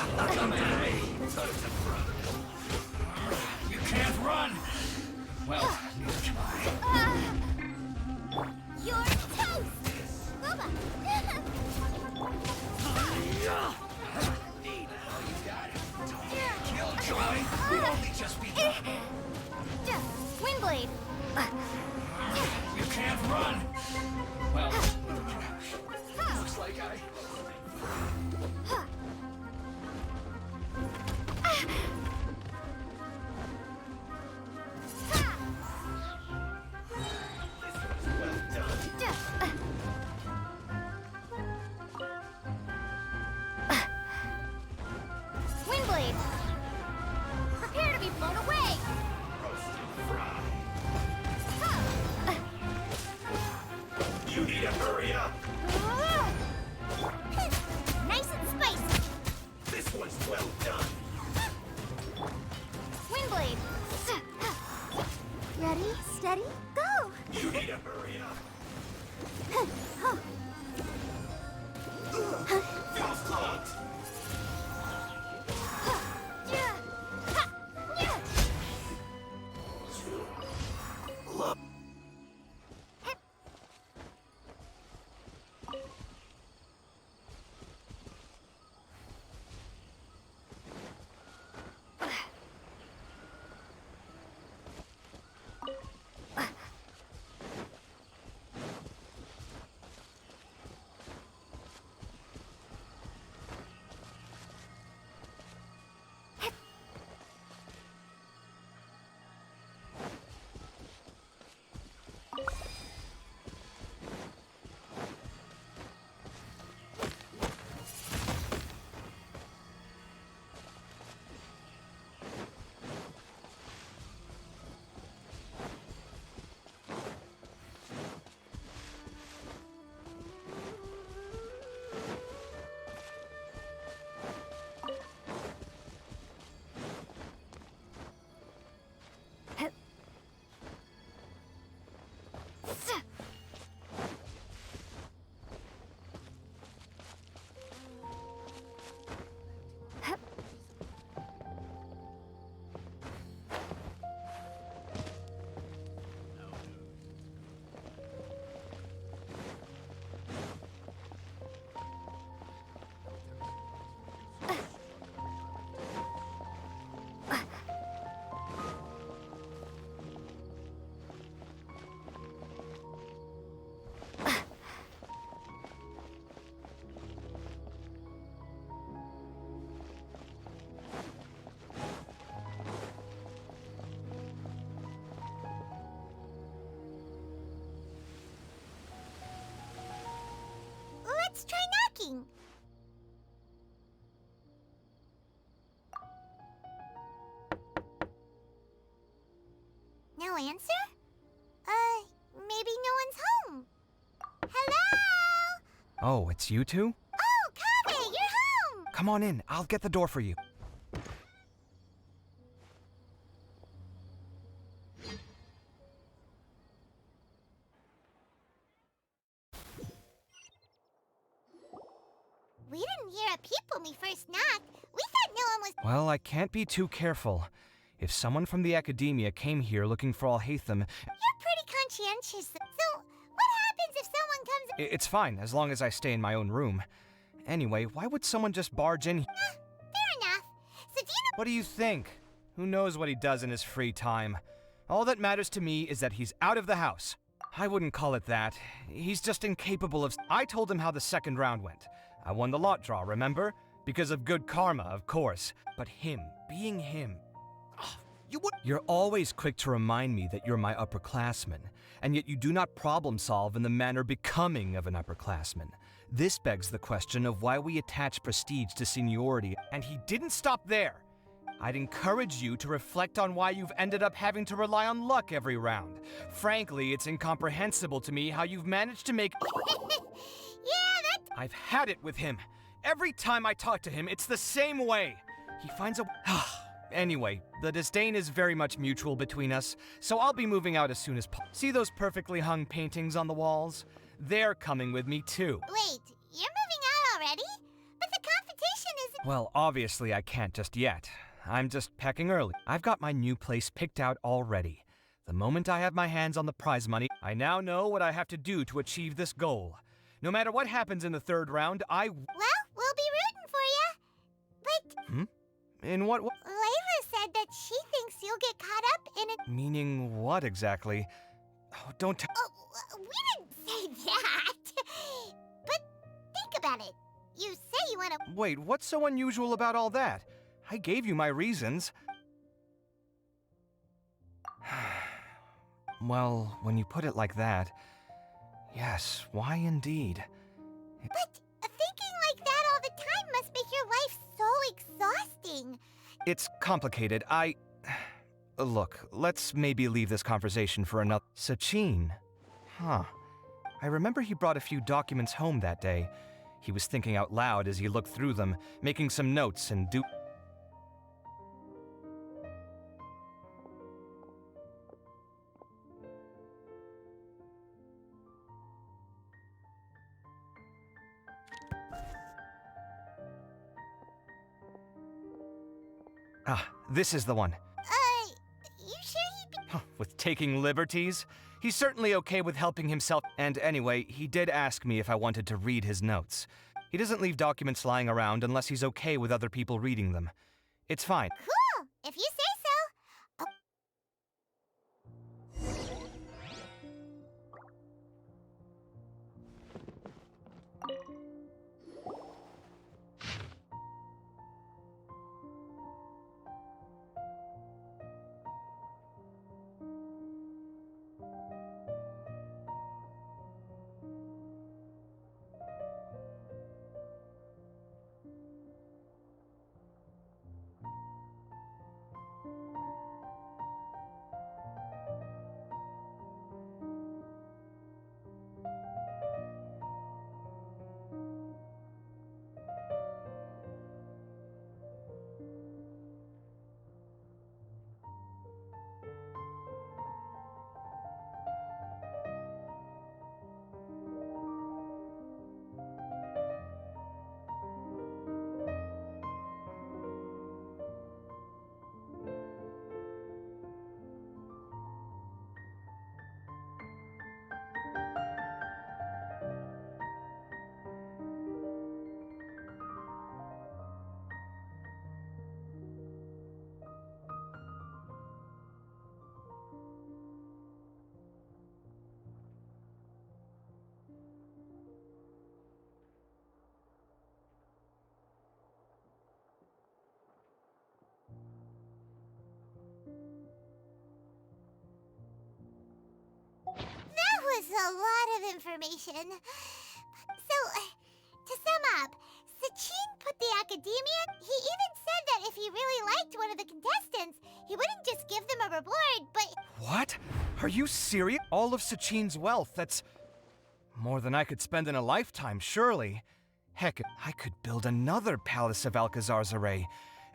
You can't run! Well, you try. You're toast! Booba! Killjoy! We've only just begun. Windblade! You can't run! Well, looks like I... Windblade! Prepare to be blown away! You need to hurry up! Nice and spicy! This one's well done! Windblade! Ready, steady, go! You need to hurry up! Feels clogged! Let's try knocking! No answer? Maybe no one's home. Hello? Oh, it's you two? Oh, Kabe, you're home! Come on in, I'll get the door for you. We didn't hear a peep when we first knocked. We thought no one was... Well, I can't be too careful. If someone from the academia came here looking for Alhaitham, You're pretty conscientious. So, what happens if someone comes... it's fine, as long as I stay in my own room. Anyway, why would someone just barge in? Fair enough. So do you know... What do you think? Who knows what he does in his free time? All that matters to me is that he's out of the house. I wouldn't call it that. He's just incapable of... I told him how the second round went. I won the lot draw, remember? Because of good karma, of course. But him, being him... You're always quick to remind me that you're my upperclassman, and yet you do not problem solve in the manner becoming of an upperclassman. This begs the question of why we attach prestige to seniority, and he didn't stop there. I'd encourage you to reflect on why you've ended up having to rely on luck every round. Frankly, it's incomprehensible to me how you've managed to make... I've had it with him. Every time I talk to him, it's the same way. He finds a... Anyway, the disdain is very much mutual between us, so I'll be moving out as soon as possible. See those perfectly hung paintings on the walls? They're coming with me too. Wait, you're moving out already? But the competition is... Well, obviously I can't just yet. I'm just packing early. I've got my new place picked out already. The moment I have my hands on the prize money, I now know what I have to do to achieve this goal. No matter what happens in the third round, Well, we'll be rooting for you. But In what Layla said that she thinks you'll get caught up in it. Meaning what exactly? Oh, don't t- Oh, we didn't say that. But think about it. You say you want to... Wait, what's so unusual about all that? I gave you my reasons. Well, when you put it like that, yes, why indeed? But thinking like that all the time must make your life so exhausting. It's complicated. Look, let's maybe leave this conversation for another. Sachin. Huh. I remember he brought a few documents home that day. He was thinking out loud as he looked through them, making some notes and this is the one. You sure he'd be... With taking liberties? He's certainly okay with helping himself. And anyway, he did ask me if I wanted to read his notes. He doesn't leave documents lying around unless he's okay with other people reading them. It's fine. Cool, if you say so. That was a lot of information. So, to sum up, Sachin put the academia. He even said that if he really liked one of the contestants, he wouldn't just give them a reward, but... What? Are you serious? All of Sachin's wealth, that's more than I could spend in a lifetime, surely. Heck, I could build another Palace of Alcazar's array.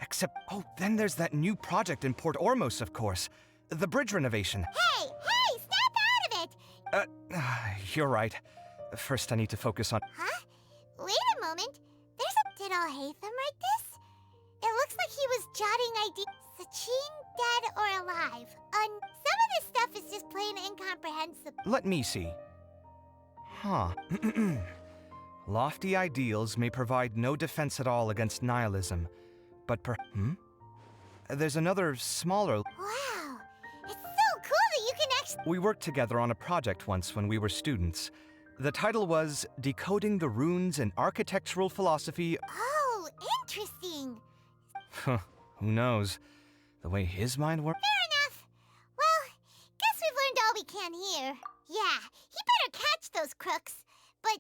Except, then there's that new project in Port Ormos, of course. The bridge renovation. Hey, snap out of it! You're right. First, I need to focus on... Huh? Wait a moment. Did Al-Haytham write this? It looks like he was jotting ideas. Sachin dead or alive? Some of this stuff is just plain incomprehensible. Let me see. Huh. Lofty ideals may provide no defense at all against nihilism, but there's another smaller... Wow! It's so cool that you can actually... We worked together on a project once when we were students. The title was Decoding the Runes in Architectural Philosophy. Oh, interesting. Who knows? The way his mind works... Fair enough. Well, guess we've learned all we can here. Yeah, he better catch those crooks. But...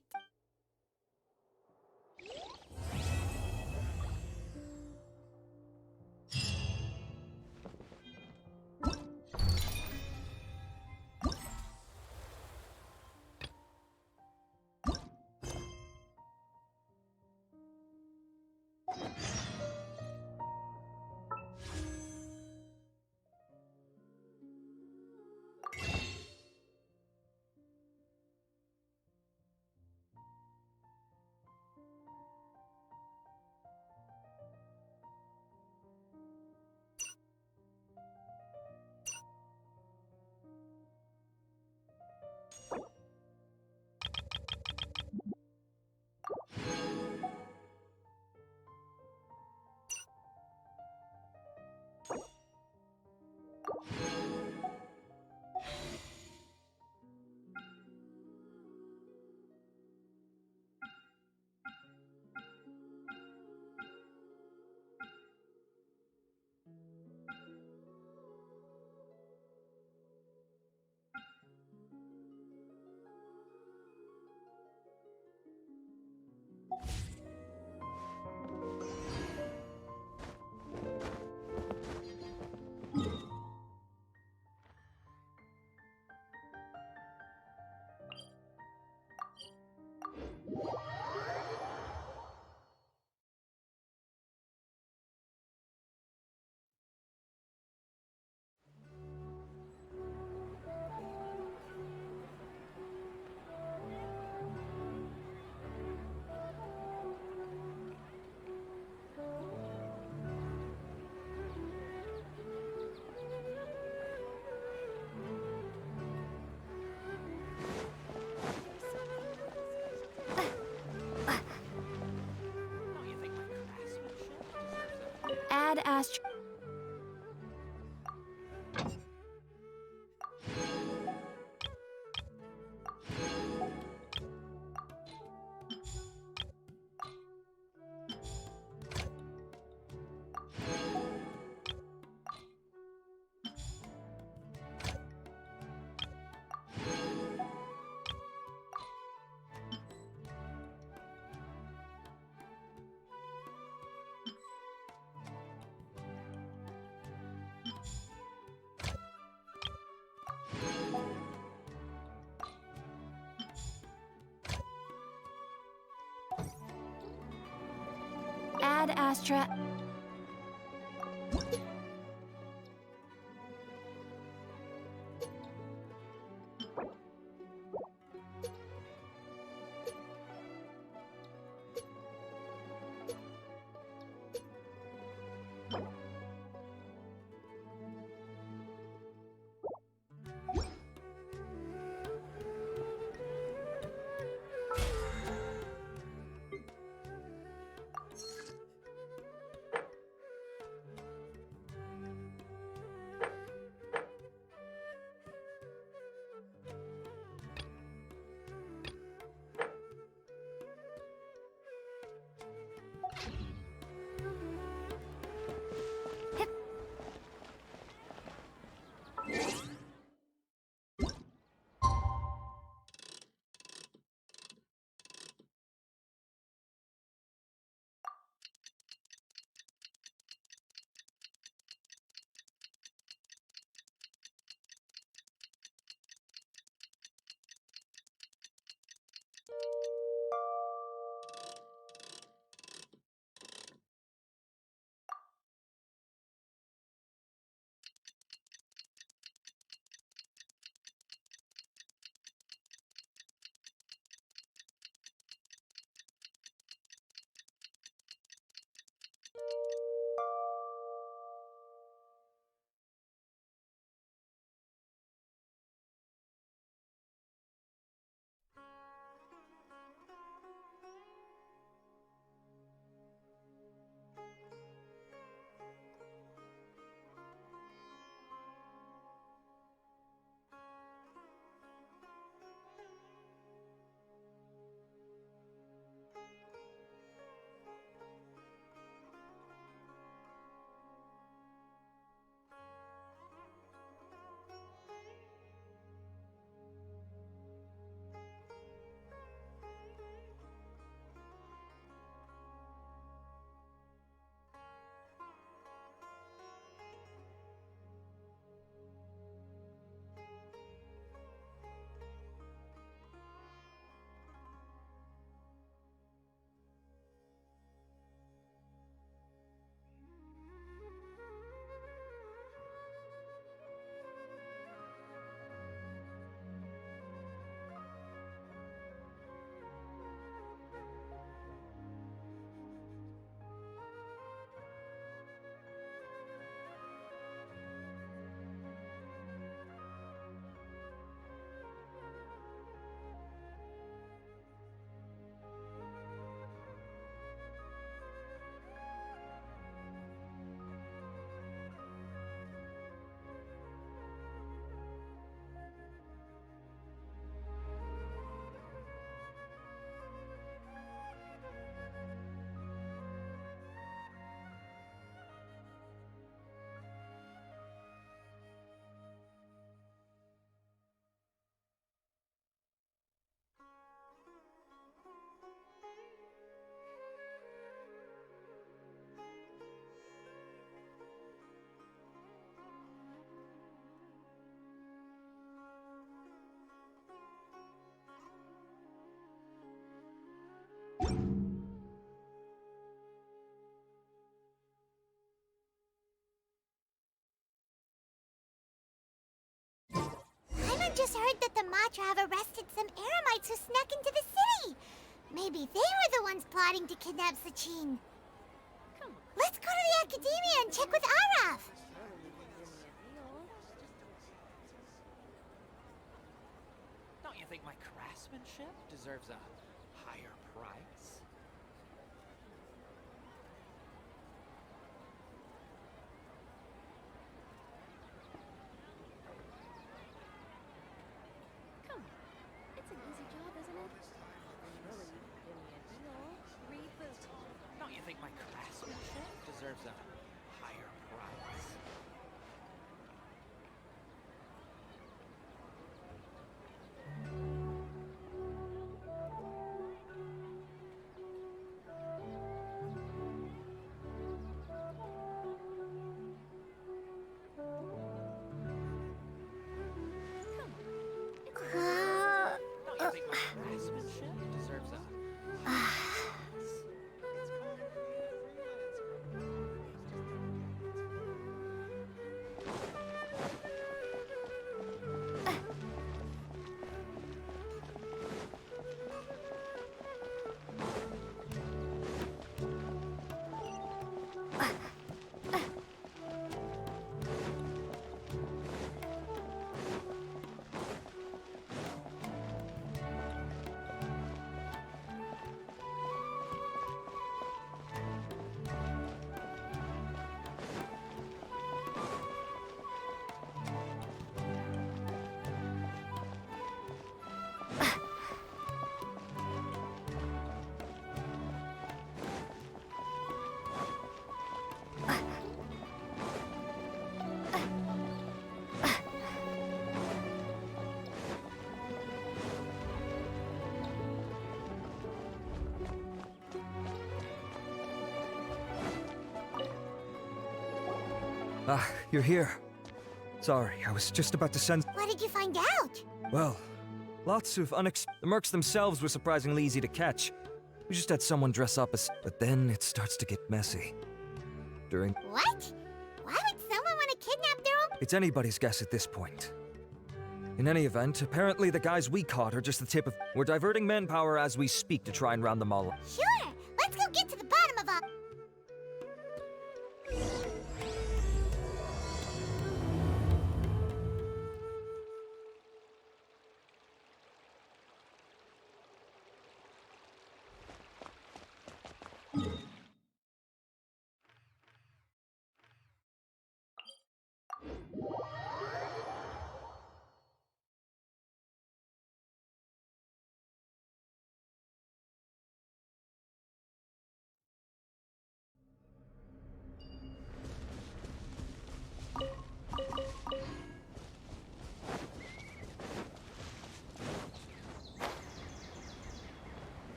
Astra. Add Astra. I just heard that the Matra have arrested some Eremites who snuck into the city. Maybe they were the ones plotting to kidnap Sachin. Let's go to the Academia and check with Araf. Don't you think my craftsmanship deserves a higher price? deserves a higher price. Don't you think my craftsmanship deserves a Ah, you're here. Sorry, I was just about to send. What did you find out? Well, lots of The mercs themselves were surprisingly easy to catch. We just had someone dress up as. But then it starts to get messy. During. What? Why would someone want to kidnap their own? It's anybody's guess at this point. In any event, apparently the guys we caught are just the tip of. We're diverting manpower as we speak to try and round them all up. Sure. Let's go get to the bottom of all.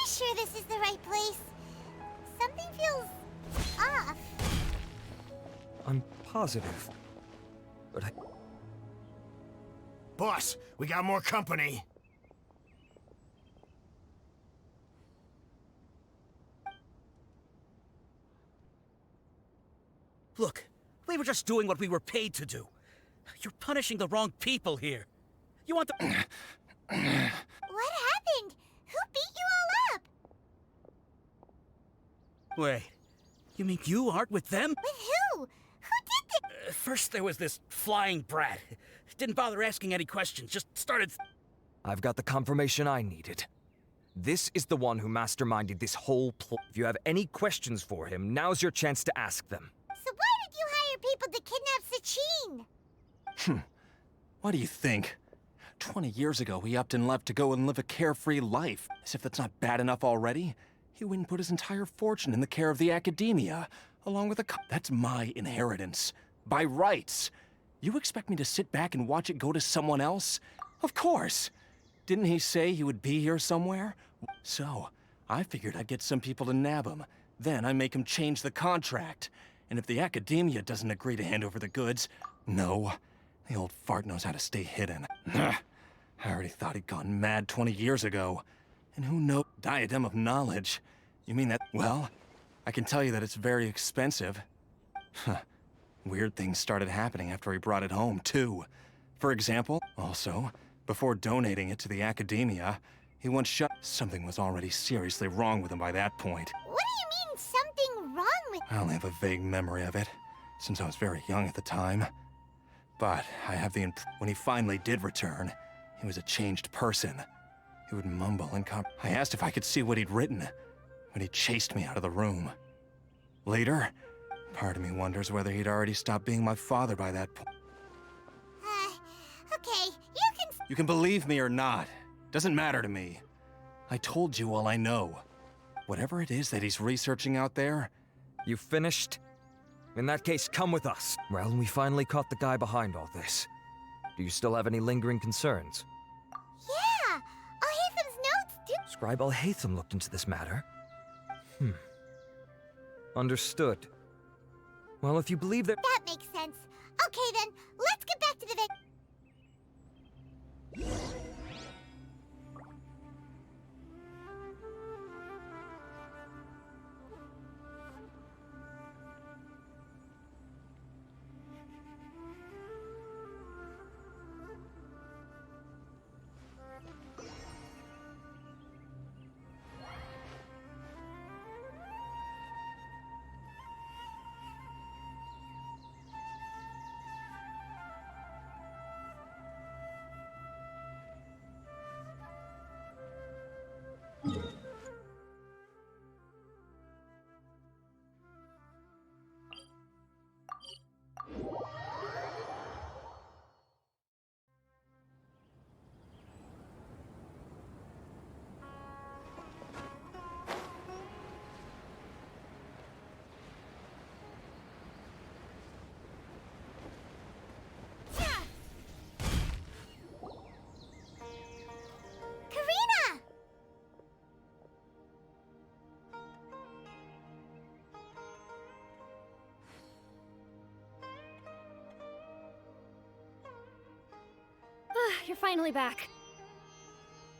Sure this is the right place. Something feels off. I'm positive. But I. Boss, we got more company. Look, we were just doing what we were paid to do. You're punishing the wrong people here. You want the... What happened? Who beat you all up? Wait, you mean you aren't with them? With who? Who did this? First there was this flying brat. Didn't bother asking any questions, just started... I've got the confirmation I needed. This is the one who masterminded this whole plot. If you have any questions for him, now's your chance to ask them. So why did you hire people to kidnap Sachin? What do you think? 20 years ago, he upped and left to go and live a carefree life. As if that's not bad enough already. He went and put his entire fortune in the care of the academia, along with a That's my inheritance. By rights. You expect me to sit back and watch it go to someone else? Of course. Didn't he say he would be here somewhere? So, I figured I'd get some people to nab him. Then I make him change the contract. And if the academia doesn't agree to hand over the goods, no. The old fart knows how to stay hidden. I already thought he'd gone mad 20 years ago. And who knows? Diadem of knowledge. You mean that? Well, I can tell you that it's very expensive. Weird things started happening after he brought it home, too. For example, also, before donating it to the academia, he once shut. Something was already seriously wrong with him by that point. What do you mean, something wrong with... I only have a vague memory of it, since I was very young at the time. But I have the when he finally did return, he was a changed person. He would mumble and I asked if I could see what he'd written, but he chased me out of the room. Later, part of me wonders whether he'd already stopped being my father by that point. You can believe me or not. Doesn't matter to me. I told you all I know. Whatever it is that he's researching out there... You finished? In that case, come with us. Well, we finally caught the guy behind all this. Do you still have any lingering concerns? Yeah! Al-Haytham's notes do... Scribe Al-Haytham looked into this matter. Understood. Well, if you believe that... That makes sense. Okay then, let's get back to the You're finally back.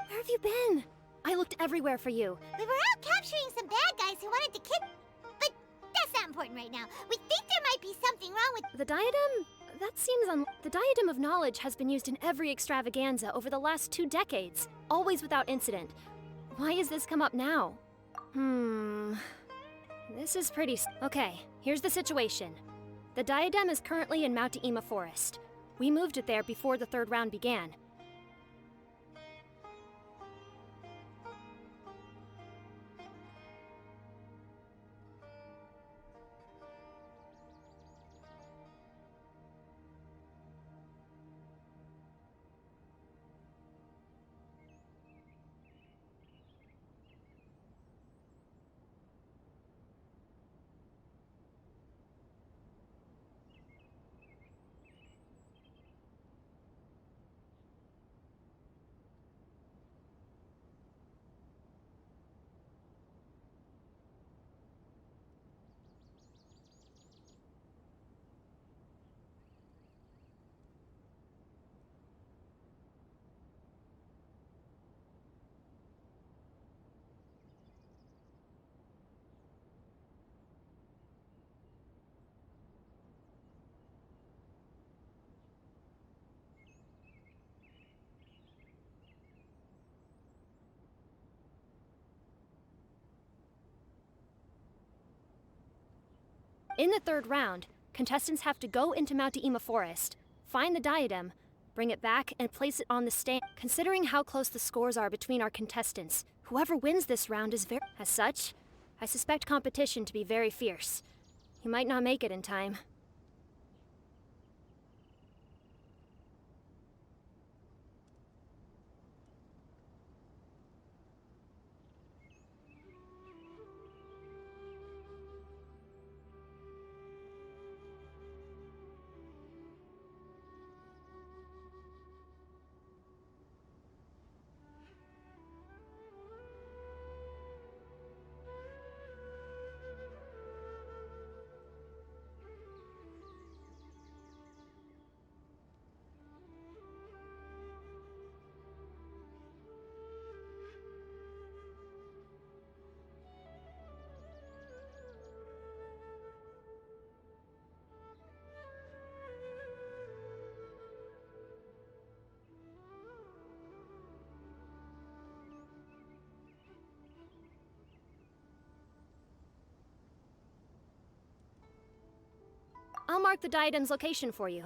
Where have you been? I looked everywhere for you. We were out capturing some bad guys who wanted to but that's not important right now. We think there might be something wrong with... The diadem? That seems The diadem of knowledge has been used in every extravaganza over the last 2 decades, always without incident. Why has this come up now? This is pretty... Okay, here's the situation. The diadem is currently in Mount Ima Forest. We moved it there before the 3rd round began. In the 3rd round, contestants have to go into Mount Ima Forest, find the diadem, bring it back, and place it on the stand. Considering how close the scores are between our contestants, whoever wins this round is very... As such, I suspect competition to be very fierce. You might not make it in time. I'll mark the diadem's location for you.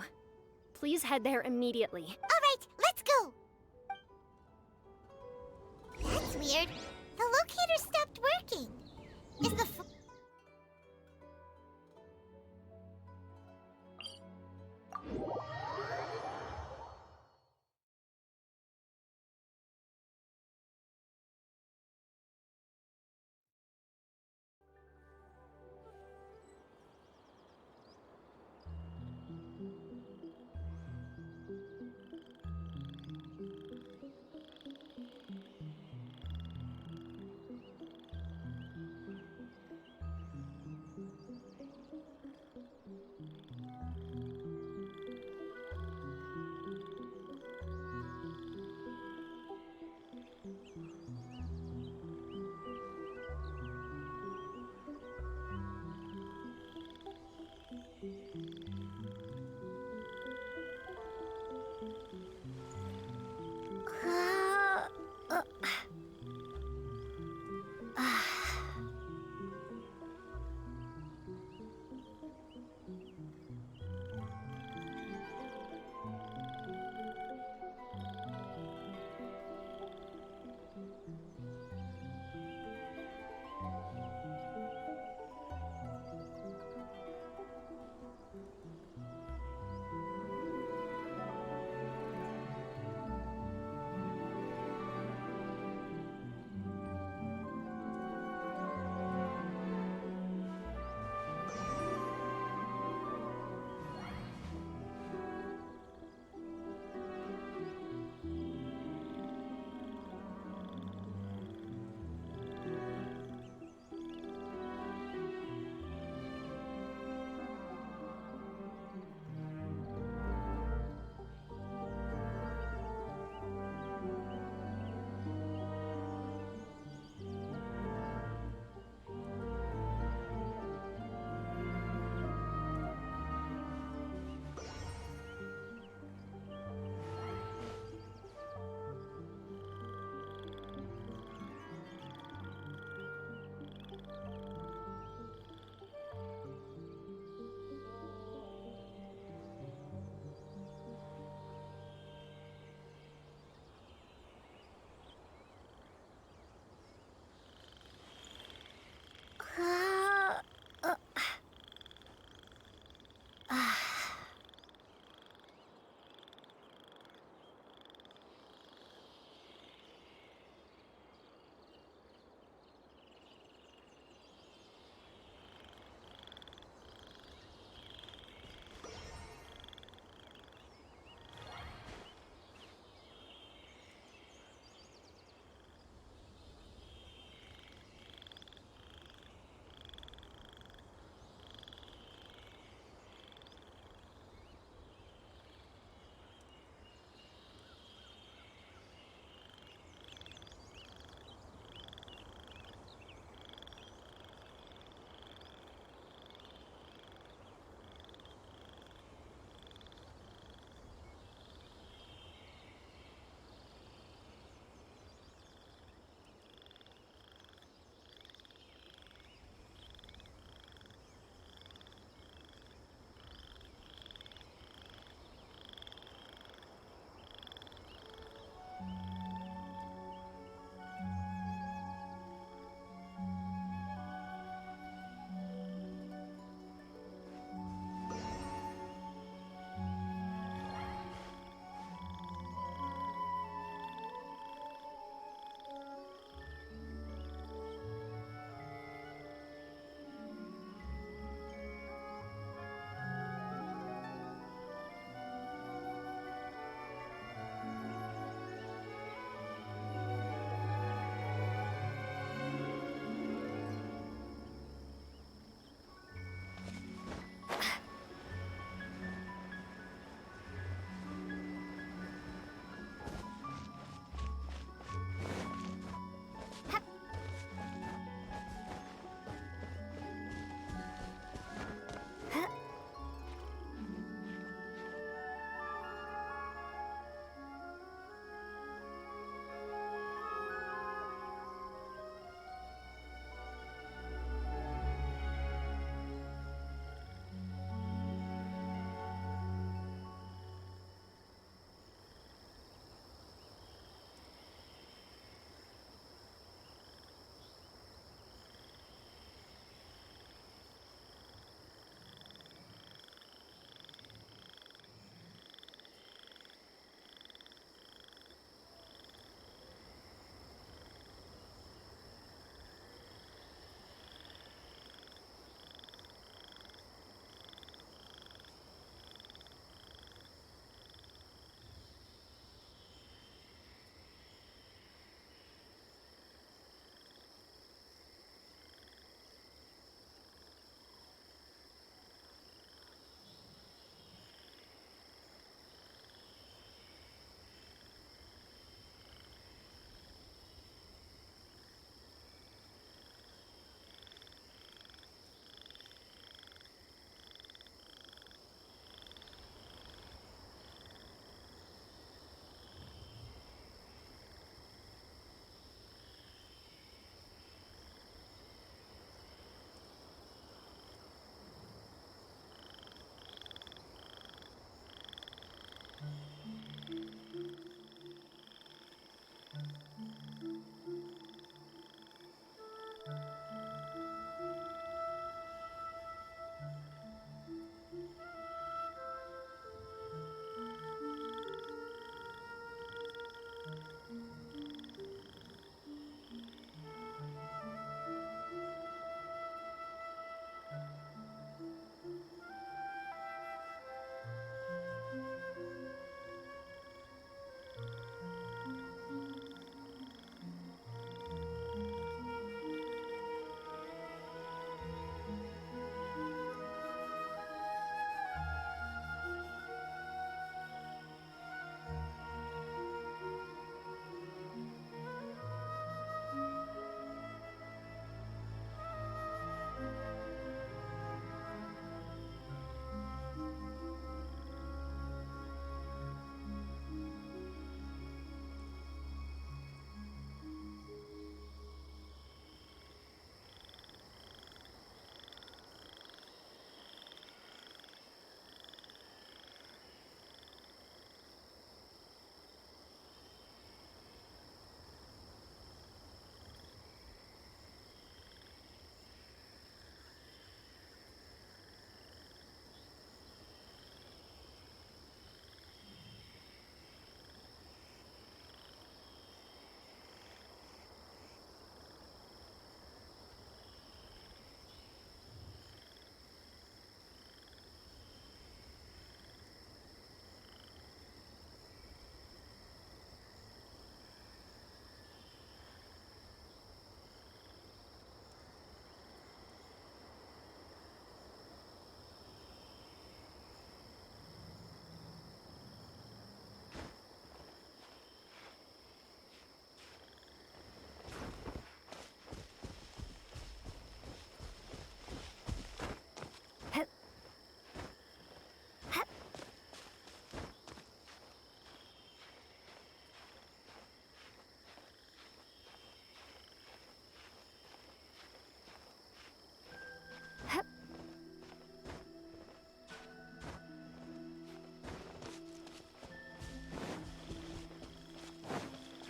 Please head there immediately. All right, let's go! That's weird. The locator stopped working. Is the...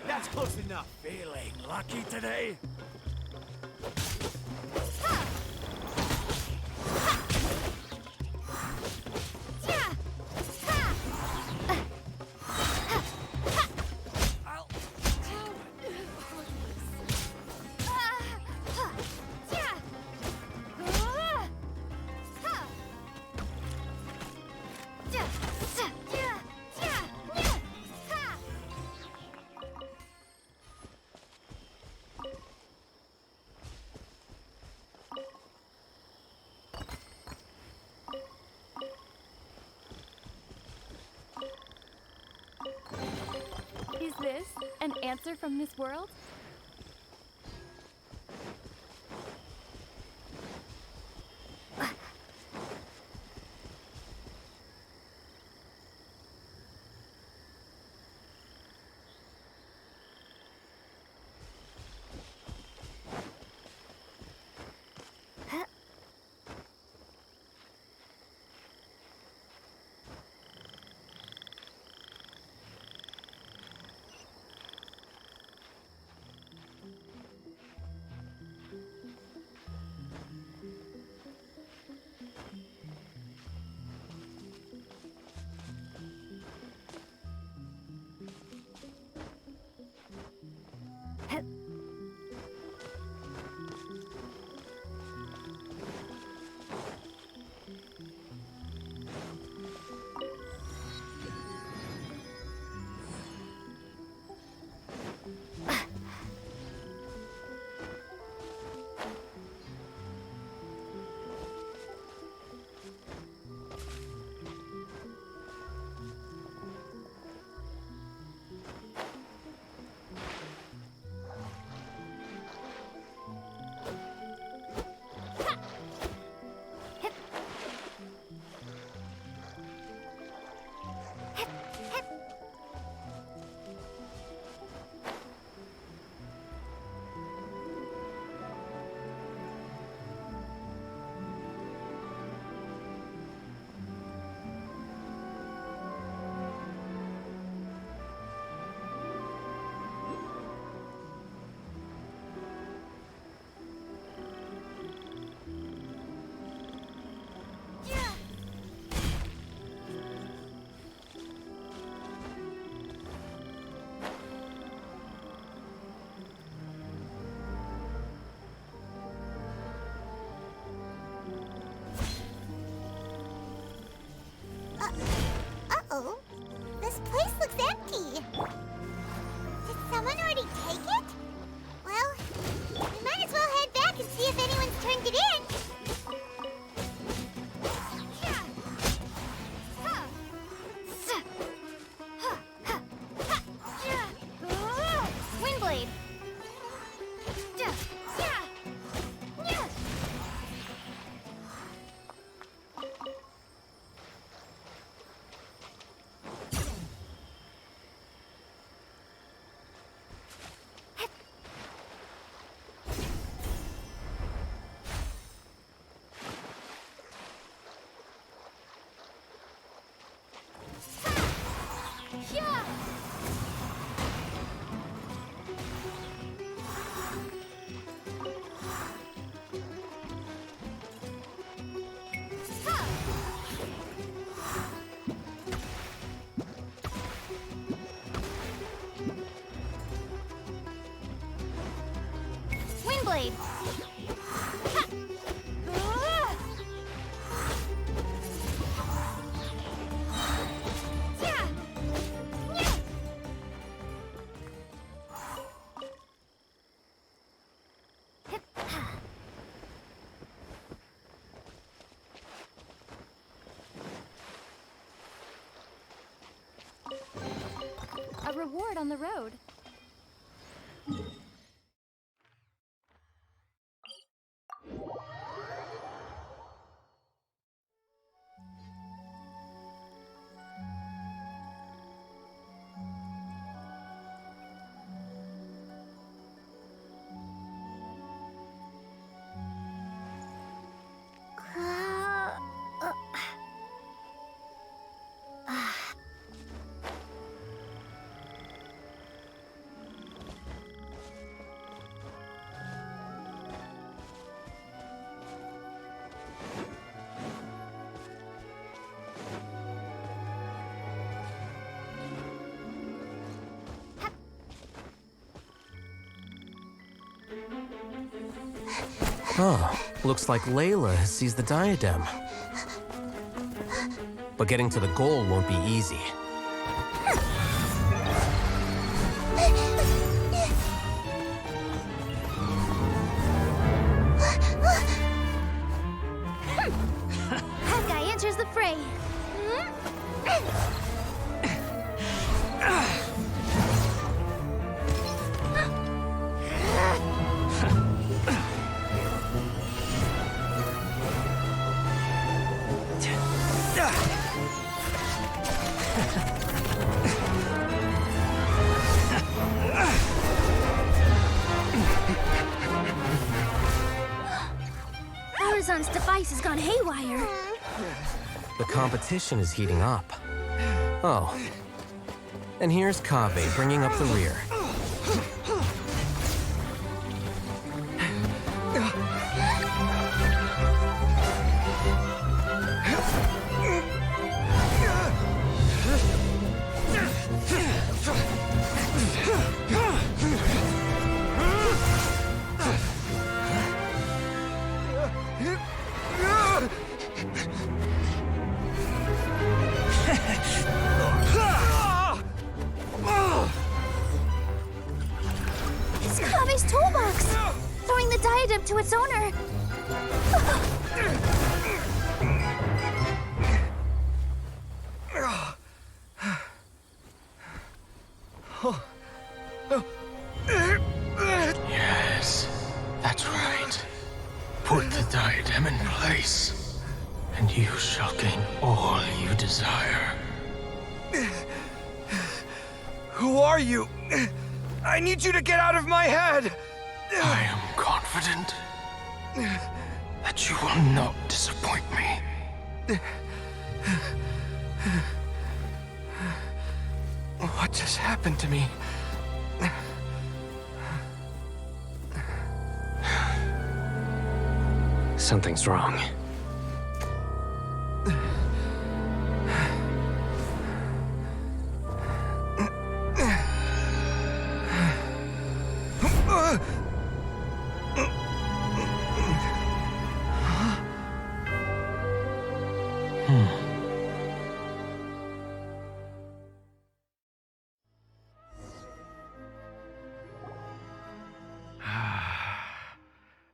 That's close enough. Feeling lucky today? Is this an answer from this world? Did someone already take it? Well, we might as well head back and see if anyone's turned it in. Windblade. Windblade. A reward on the road. Oh, looks like Layla has seized the diadem. But getting to the goal won't be easy. That guy enters the fray. Horizon's device has gone haywire. The competition is heating up. Oh. And here's Kaveh bringing up the rear. It's Kaveh's toolbox! Throwing the diadem to its owner. Yes, that's right. Put the diadem in place, and you shall gain all you desire. Who are you? I need you to get out of my head! I am confident that you will not disappoint me. What just happened to me? Something's wrong.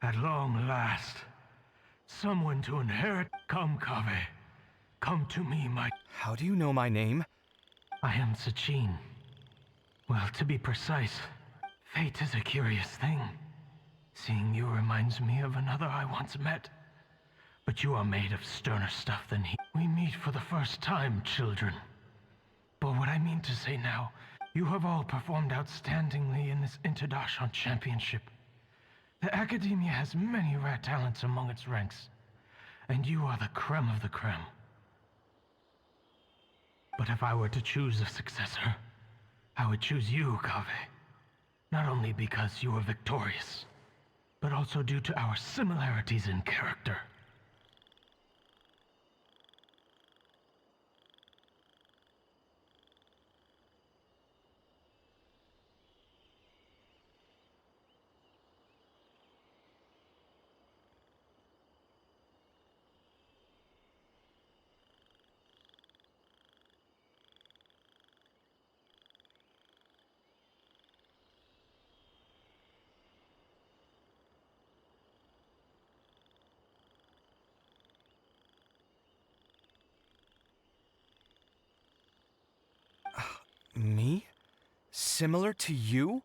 At long last, someone to inherit. Come, Kave. Come to me, my... How do you know my name? I am Sachin. Well, to be precise, fate is a curious thing. Seeing you reminds me of another I once met. But you are made of sterner stuff than he. We meet for the first time, children. But what I mean to say now, you have all performed outstandingly in this International Championship. The Academia has many rare talents among its ranks, and you are the creme of the creme. But if I were to choose a successor, I would choose you, Kave. Not only because you were victorious, but also due to our similarities in character. Me? Similar to you?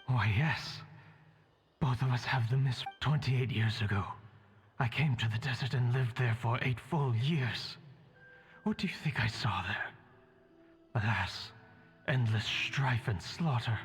Why, yes. Both of us have the miss. 28 years ago, I came to the desert and lived there for 8 full years. What do you think I saw there? Alas, endless strife and slaughter.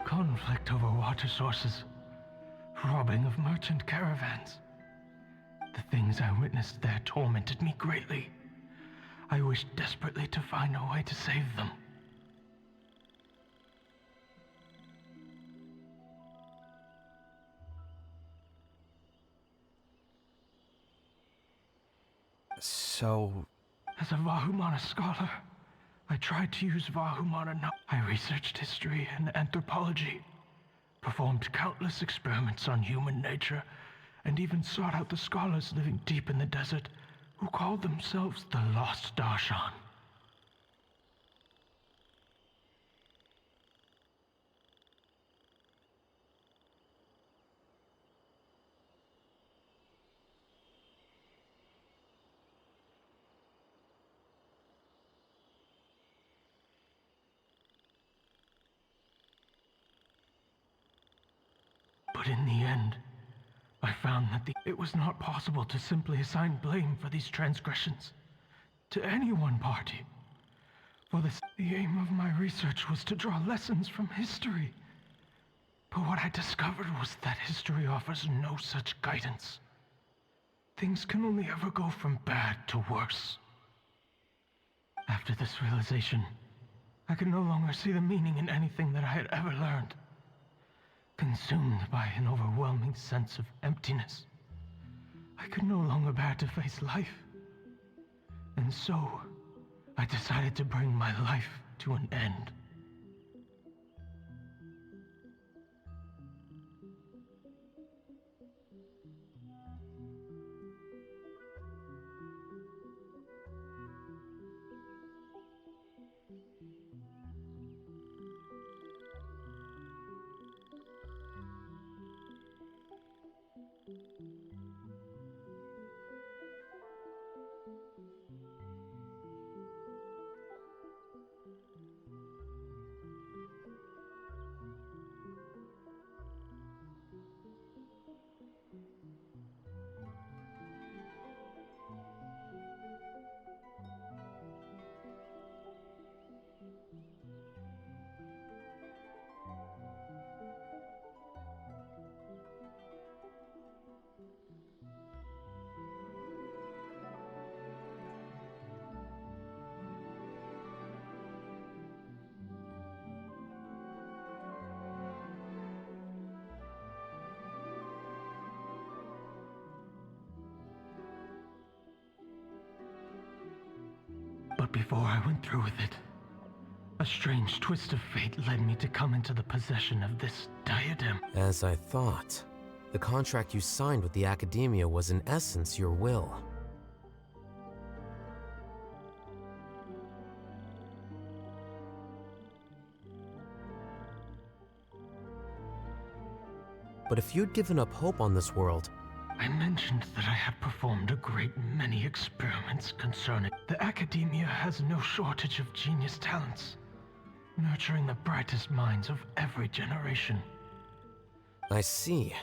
Conflict over water sources, robbing of merchant caravans. The things I witnessed there tormented me greatly. I wished desperately to find a way to save them. So... As a Vahumana scholar, I tried to use Vahumana. I researched history and anthropology, performed countless experiments on human nature, and even sought out the scholars living deep in the desert who called themselves the Lost Darshan. But in the end, I found that it was not possible to simply assign blame for these transgressions to any one party. For this, the aim of my research was to draw lessons from history. But what I discovered was that history offers no such guidance. Things can only ever go from bad to worse. After this realization, I could no longer see the meaning in anything that I had ever learned. Consumed by an overwhelming sense of emptiness, I could no longer bear to face life. And so, I decided to bring my life to an end. But before I went through with it, a strange twist of fate led me to come into the possession of this diadem. As I thought, the contract you signed with the Academia was in essence your will. But if you'd given up hope on this world, I mentioned that I had performed a great many experiments concerning. The Academia has no shortage of genius talents, nurturing the brightest minds of every generation. I see.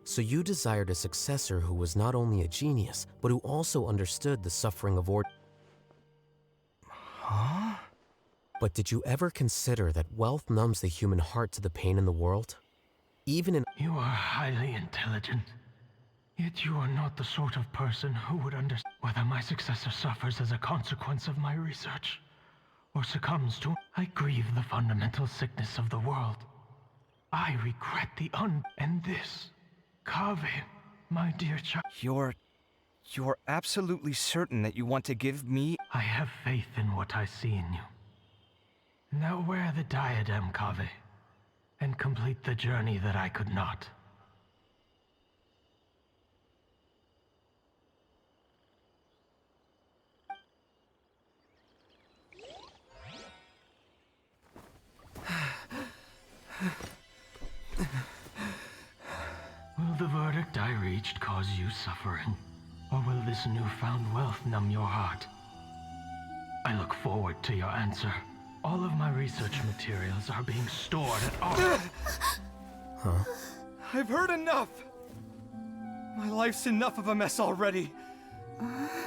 So you desired a successor who was not only a genius, but who also understood the suffering of Huh? But did you ever consider that wealth numbs the human heart to the pain in the world? Even in— You are highly intelligent. Yet you are not the sort of person who would understand whether my successor suffers as a consequence of my research, or succumbs to— I grieve the fundamental sickness of the world. I regret the and this, Kaveh, my dear child. You're absolutely certain that you want to give me— I have faith in what I see in you. Now wear the diadem, Kaveh, and complete the journey that I could not. Will the verdict I reached cause you suffering? Or will this newfound wealth numb your heart? I look forward to your answer. All of my research materials are being stored at our— Huh? I've heard enough! My life's enough of a mess already.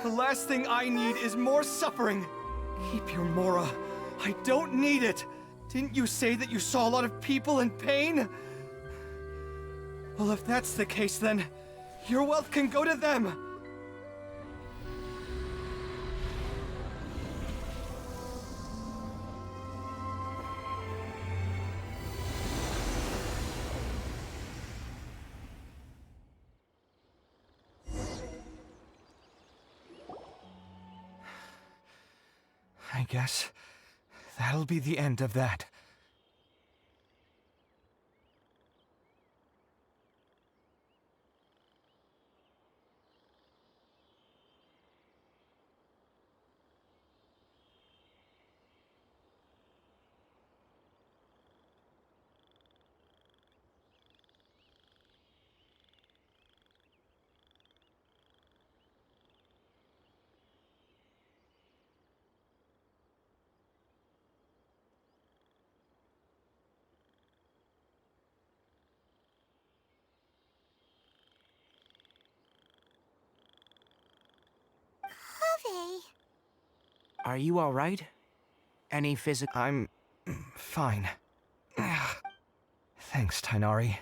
The last thing I need is more suffering. Keep your Mora. I don't need it. Didn't you say that you saw a lot of people in pain? Well, if that's the case, then your wealth can go to them. I guess that'll be the end of that. Are you alright? Any physical... I'm... fine. Thanks, Tainari.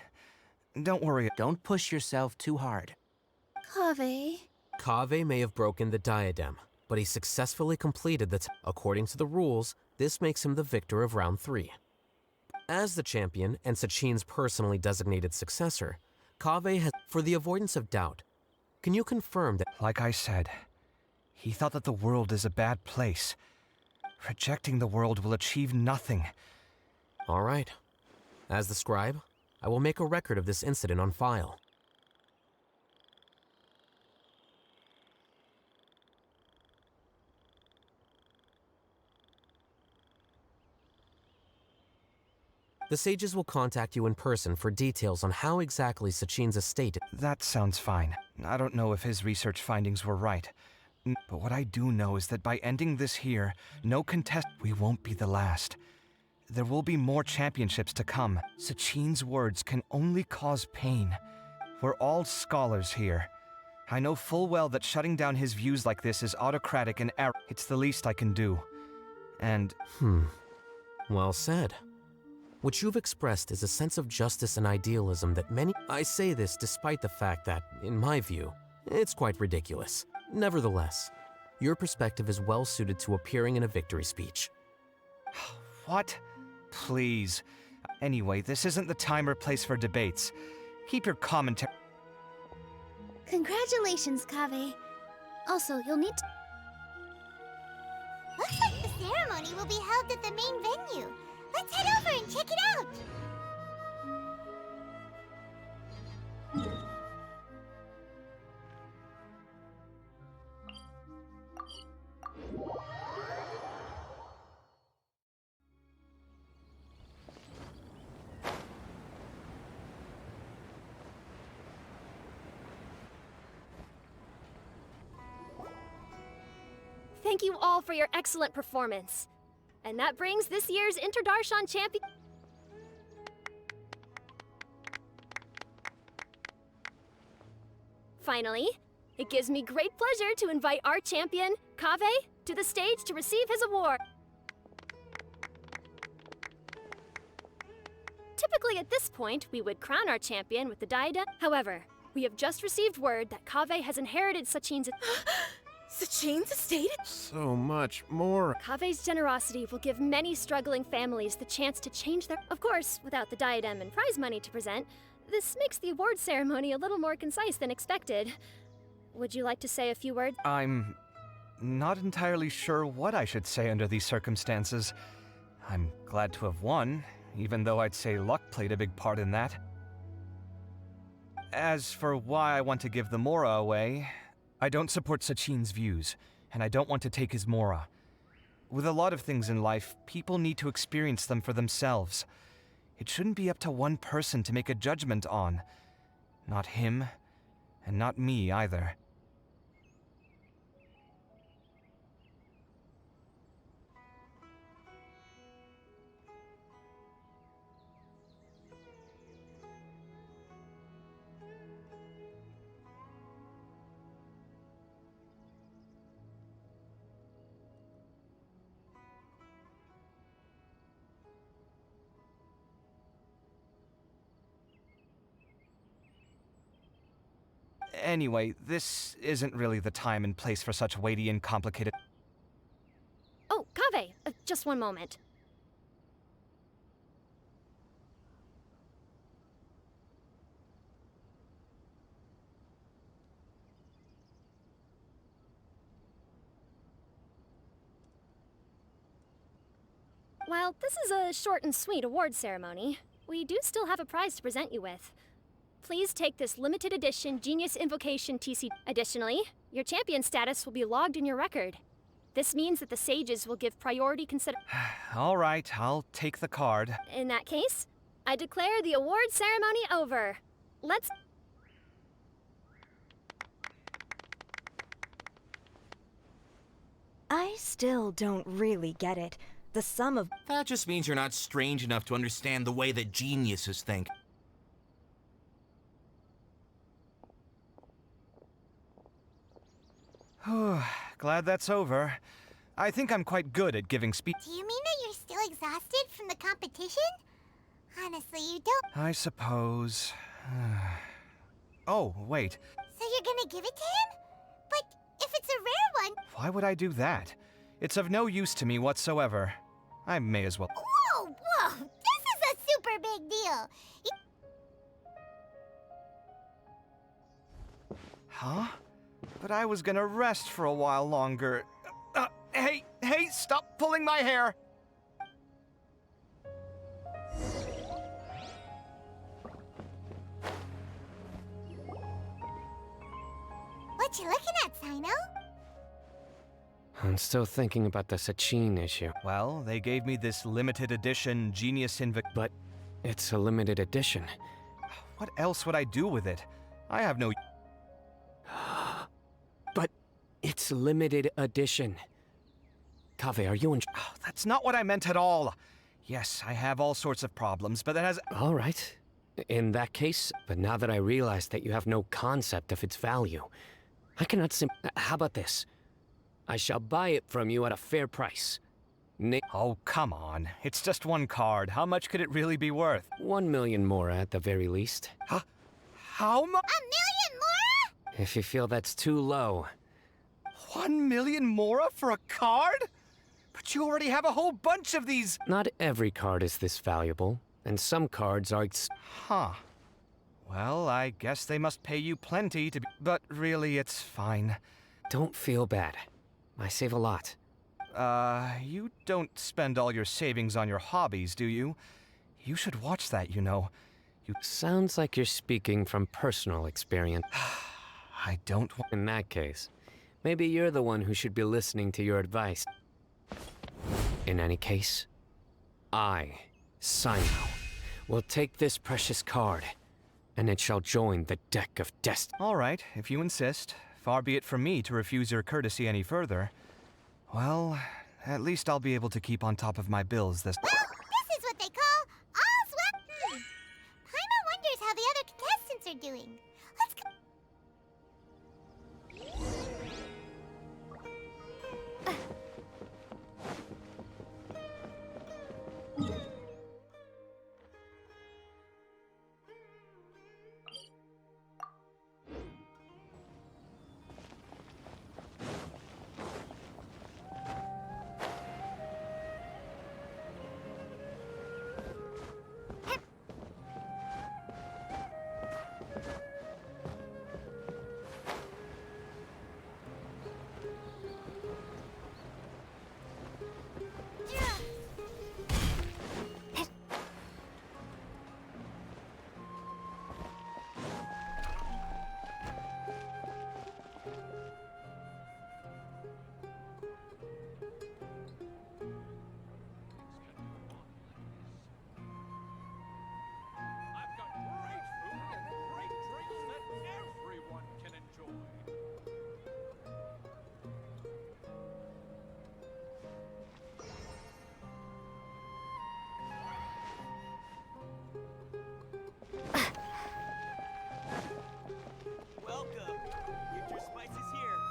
Don't worry. Don't push yourself too hard. Kaveh. Kaveh may have broken the diadem, but he successfully completed the according to the rules, this makes him the victor of round 3. As the champion and Sachin's personally designated successor, Kaveh has, for the avoidance of doubt, can you confirm that... Like I said, he thought that the world is a bad place. Rejecting the world will achieve nothing. All right. As the scribe, I will make a record of this incident on file. The sages will contact you in person for details on how exactly Sachin's estate... That sounds fine. I don't know if his research findings were right. But what I do know is that by ending this here, no contest... We won't be the last. There will be more championships to come. Sachin's words can only cause pain. We're all scholars here. I know full well that shutting down his views like this is autocratic and arrogant. It's the least I can do. And... Well said. What you've expressed is a sense of justice and idealism that many... I say this despite the fact that, in my view, it's quite ridiculous. Nevertheless, your perspective is well suited to appearing in a victory speech. What? Please. Anyway, this isn't the time or place for debates. Keep your commentary... Congratulations, Kaveh. Also, you'll need to... Looks like the ceremony will be held at the main venue. Let's head over and check it out! Thank you all for your excellent performance. And that brings this year's Interdarshan champion... Finally, it gives me great pleasure to invite our champion, Kaveh, to the stage to receive his award. Typically at this point, we would crown our champion with the diadem. However, we have just received word that Kaveh has inherited Sachin's... Sachin's estate? So much more. Kaveh's generosity will give many struggling families the chance to change their... Of course, without the diadem and prize money to present, this makes the award ceremony a little more concise than expected. Would you like to say a few words? I'm not entirely sure what I should say under these circumstances. I'm glad to have won, even though I'd say luck played a big part in that. As for why I want to give the Mora away, I don't support Sachin's views, and I don't want to take his Mora. With a lot of things in life, people need to experience them for themselves. It shouldn't be up to one person to make a judgment on. Not him, and not me either. Anyway, this isn't really the time and place for such weighty and complicated... Oh, Kaveh, just one moment. While this is a short and sweet award ceremony, we do still have a prize to present you with. Please take this limited edition Genius Invocation TC. Additionally, your champion status will be logged in your record. This means that the sages will give priority All right, I'll take the card. In that case, I declare the award ceremony over. Let's... I still don't really get it. The sum of... That just means you're not strange enough to understand the way that geniuses think. Glad that's over. I think I'm quite good at giving speech. Do you mean that you're still exhausted from the competition? Honestly, you don't. I suppose. Oh, wait. So you're gonna give it to him? But if it's a rare one... Why would I do that? It's of no use to me whatsoever. I may as well. Whoa, whoa! This is a super big deal! Huh? But I was gonna rest for a while longer. Hey, stop pulling my hair! What you looking at, Sino? I'm still thinking about the Sachin issue. Well, they gave me this limited edition Genius But it's a limited edition. What else would I do with it? I have no... But it's limited edition. Kaveh, are you in... Oh, that's not what I meant at all. Yes, I have all sorts of problems, but that has... All right. In that case, but now that I realize that you have no concept of its value, I cannot How about this? I shall buy it from you at a fair price. Oh, come on. It's just one card. How much could it really be worth? 1 million more at the very least. Huh? How much? 1 million more? If you feel that's too low. 1 million more for a card? But you already have a whole bunch of these. Not every card is this valuable, and some cards are... Huh. Well, I guess they must pay you plenty to be... But really, it's fine. Don't feel bad. I save a lot. You don't spend all your savings on your hobbies, do you? You should watch that, you know. Sounds like you're speaking from personal experience. I don't In that case, maybe you're the one who should be listening to your advice. In any case, I, Sino, will take this precious card, and it shall join the deck of destiny. All right, if you insist. Far be it from me to refuse your courtesy any further. Well, at least I'll be able to keep on top of my bills this... Well, this is what they call all's well... Paimon wonders how the other contestants are doing. Let's go...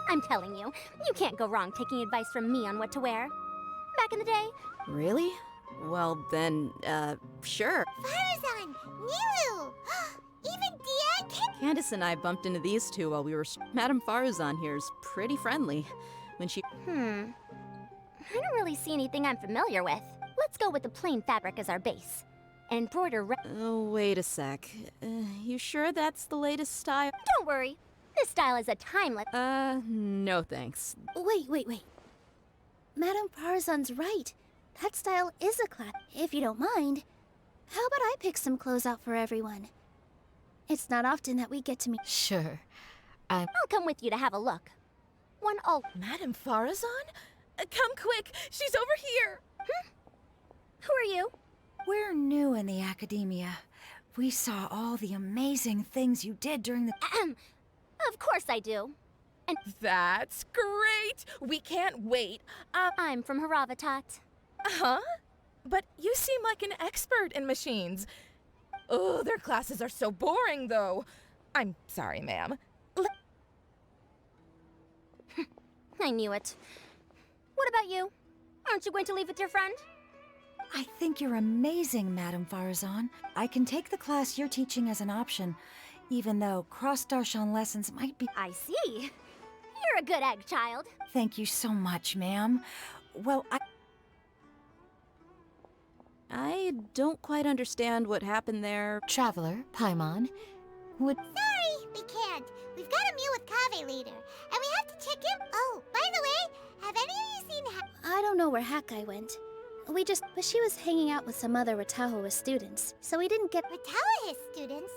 I'm telling you, you can't go wrong taking advice from me on what to wear. Back in the day. Really? Well, then, sure. Farazan! Nilu! Even Diane! Candace and I bumped into these two while we were... Madame Farazan here's pretty friendly. When she... I don't really see anything I'm familiar with. Let's go with the plain fabric as our base. And embroider... Oh, wait a sec. You sure that's the latest style? Don't worry. This style is a timeless... No thanks. Wait. Madame Farazan's right. That style is a class. If you don't mind, how about I pick some clothes out for everyone? It's not often that we get to meet... Sure. I'll come with you to have a look. One all... Madame Farazan? Come quick! She's over here! Who are you? We're new in the academia. We saw all the amazing things you did during the... Of course I do. And... That's great! We can't wait. I'm from Haravatat. Huh? But you seem like an expert in machines. Oh, their classes are so boring, though. I'm sorry, ma'am. I knew it. What about you? Aren't you going to leave with your friend? I think you're amazing, Madame Farazan. I can take the class you're teaching as an option, even though cross-darshan lessons might be— I see. You're a good egg, child. Thank you so much, ma'am. Well, I don't quite understand what happened there. Traveler, Paimon, would— Sorry, we can't. We've got a meal with Kave later, and we have to check in. Oh, by the way, have any of you seen I don't know where Hakai went. But she was hanging out with some other Ratahoa students, so we didn't get— Ratahoa students?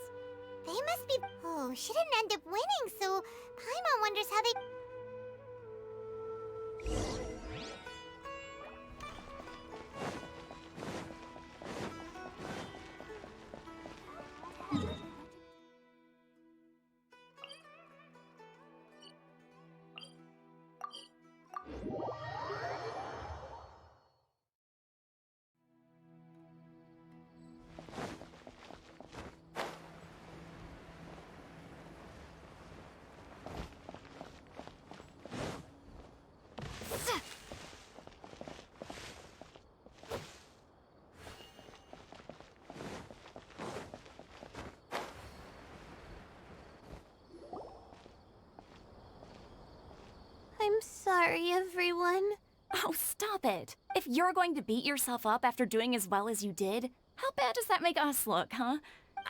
They must be— Oh, she didn't end up winning, so Paimon wonders how they— I'm sorry, everyone. Oh, stop it. If you're going to beat yourself up after doing as well as you did, how bad does that make us look, huh?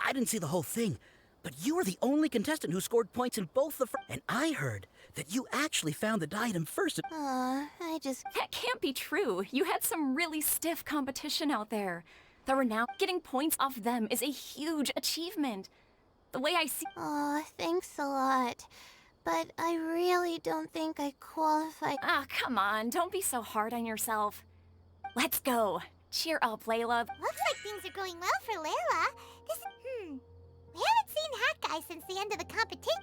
I didn't see the whole thing, but you were the only contestant who scored points in both the and I heard that you actually found the diadem first. That can't be true. You had some really stiff competition out there. The renown getting points off them is a huge achievement. The way I see— Aw, thanks a lot. But I really don't think I qualify. Ah, come on. Don't be so hard on yourself. Let's go. Cheer up, Layla. Looks like things are going well for Layla. We haven't seen Hakai since the end of the competition.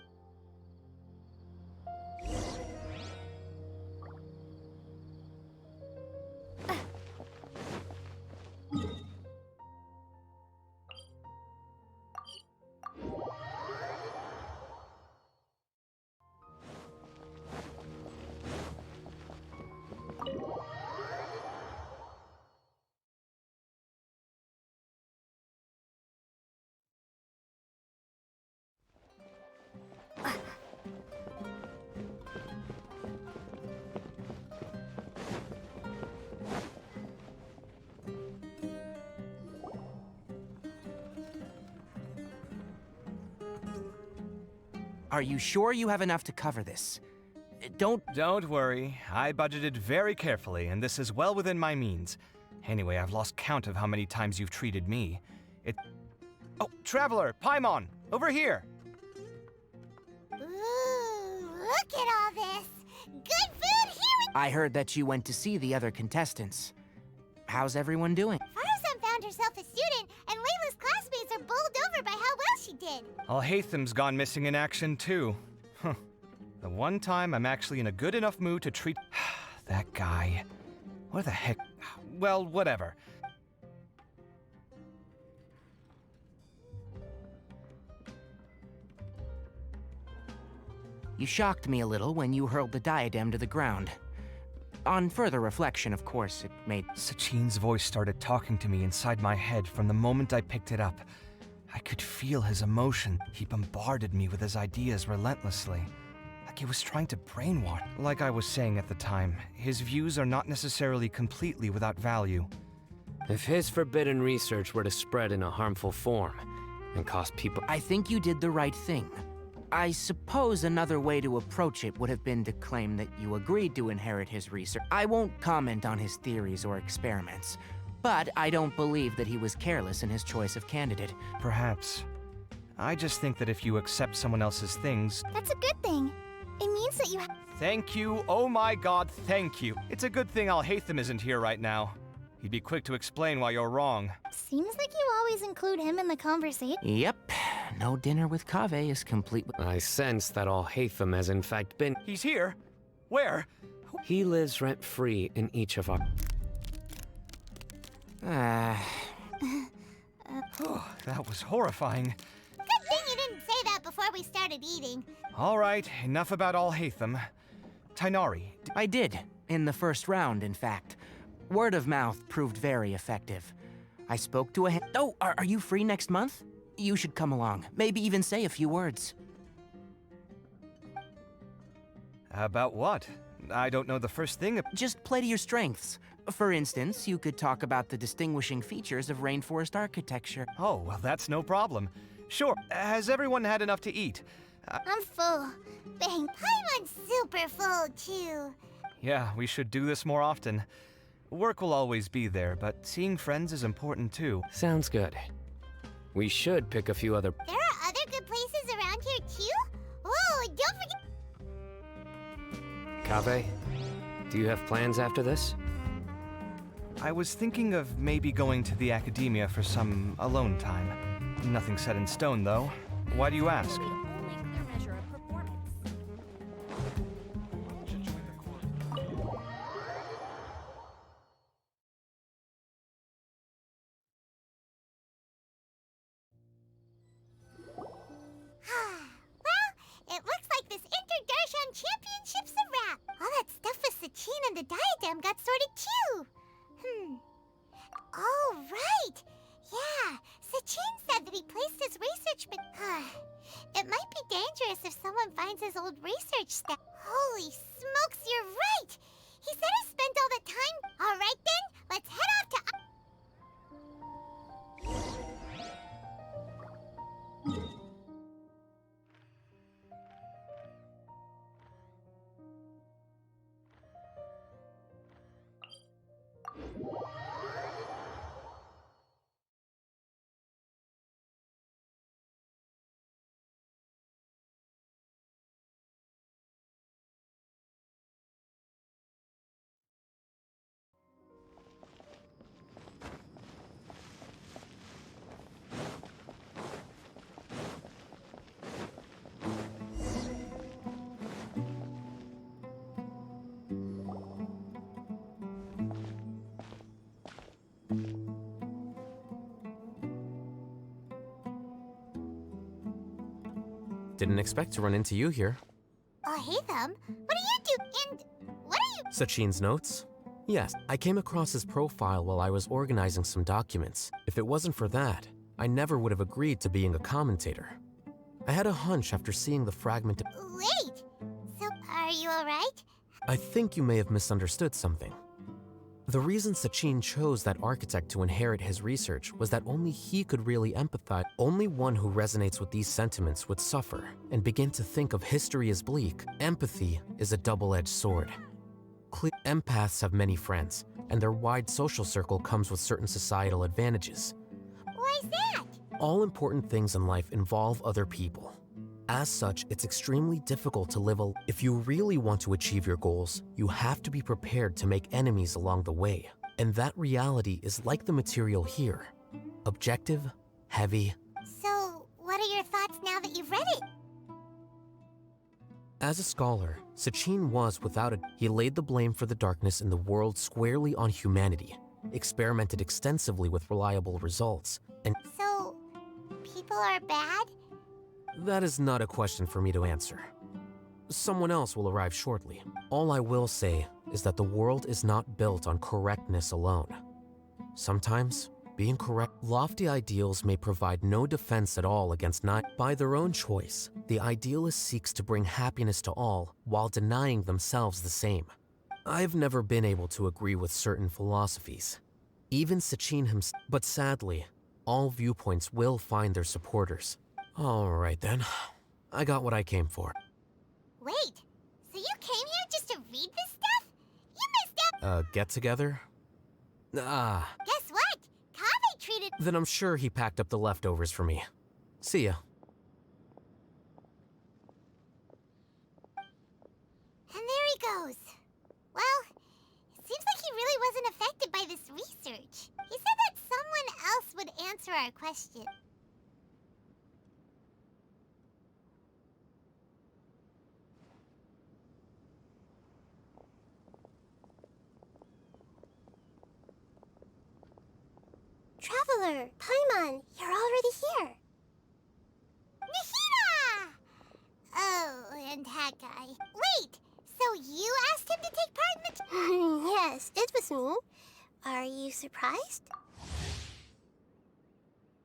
Are you sure you have enough to cover this? Don't worry. I budgeted very carefully, and this is well within my means. Anyway, I've lost count of how many times you've treated me. Oh, Traveler! Paimon! Over here! Ooh, look at all this! Good food here! I heard that you went to see the other contestants. How's everyone doing? Farazan found herself a student, and Layla's classmates are bowled over by how well she did. Al-Haytham's gone missing in action, too. Huh. The one time I'm actually in a good enough mood to treat— that guy. What the heck? Well, whatever. You shocked me a little when you hurled the diadem to the ground. On further reflection, of course, it made— Sachin's voice started talking to me inside my head from the moment I picked it up. I could feel his emotion. He bombarded me with his ideas relentlessly. Like he was trying to brainwash. Like I was saying at the time, his views are not necessarily completely without value. If his forbidden research were to spread in a harmful form and cost people— I think you did the right thing. I suppose another way to approach it would have been to claim that you agreed to inherit his research. I won't comment on his theories or experiments, but I don't believe that he was careless in his choice of candidate. Perhaps. I just think that if you accept someone else's things— That's a good thing. It means that you have— Thank you, oh my god, thank you. It's a good thing Al-Haytham isn't here right now. He'd be quick to explain why you're wrong. Seems like you always include him in the conversation. Yep. No dinner with Kave is complete. I sense that Al-Haytham has in fact been— He's here? Where? He lives rent-free in each of our— That was horrifying. Good thing you didn't say that before we started eating. All right, enough about Al-Haytham. Tainari. I did. In the first round, in fact. Word of mouth proved very effective. I spoke to a Oh, are you free next month? You should come along. Maybe even say a few words. About what? I don't know the first thing. Just play to your strengths. For instance, you could talk about the distinguishing features of rainforest architecture. Oh, well, that's no problem. Sure. Has everyone had enough to eat? I'm full. Bang, Paimon's super full, too. Yeah, we should do this more often. Work will always be there, but seeing friends is important too. Sounds good. We should pick a few other... There are other good places around here, too? Oh, don't forget... Kaveh, do you have plans after this? I was thinking of maybe going to the academia for some alone time. Nothing set in stone, though. Why do you ask? It looks like this Inter-Darshan Championship's a wrap. All that stuff with Sachin and the diadem got sorted too. Oh, right. Yeah, Sachin said that he placed his research, but it might be dangerous if someone finds his old research stuff. Holy smokes, you're right. He said he spent all the time. All right then, let's head off to... Didn't expect to run into you here. Oh, hey, them. What do you do? And what are you... Sachin's notes? Yes, I came across his profile while I was organizing some documents. If it wasn't for that, I never would have agreed to being a commentator. I had a hunch after seeing the fragment. Wait! So, are you alright? I think you may have misunderstood something. The reason Sachin chose that architect to inherit his research was that only he could really empathize. Only one who resonates with these sentiments would suffer and begin to think of history as bleak. Empathy is a double-edged sword. Empaths have many friends, and their wide social circle comes with certain societal advantages. Why's that? All important things in life involve other people. As such, it's extremely difficult to live a... If you really want to achieve your goals, you have to be prepared to make enemies along the way. And that reality is like the material here. Objective, heavy. So, what are your thoughts now that you've read it? As a scholar, Sachin was, without it, he laid the blame for the darkness in the world squarely on humanity, experimented extensively with reliable results, and... So, people are bad? That is not a question for me to answer. Someone else will arrive shortly. All I will say is that the world is not built on correctness alone. Sometimes, being correct, lofty ideals may provide no defense at all against not. By their own choice, the idealist seeks to bring happiness to all while denying themselves the same. I've never been able to agree with certain philosophies. Even Sachin himself. But sadly, all viewpoints will find their supporters. All right then, I got what I came for. Wait, so you came here just to read this stuff? You missed out. Get together? Ah. Guess what? Kaveh treated... Then I'm sure he packed up the leftovers for me. See ya. And there he goes. Well, it seems like he really wasn't affected by this research. He said that someone else would answer our question. Traveler, Paimon, you're already here. Nahida! Oh, and that guy. Wait, So you asked him to take part in the Yes, it was me. Are you surprised?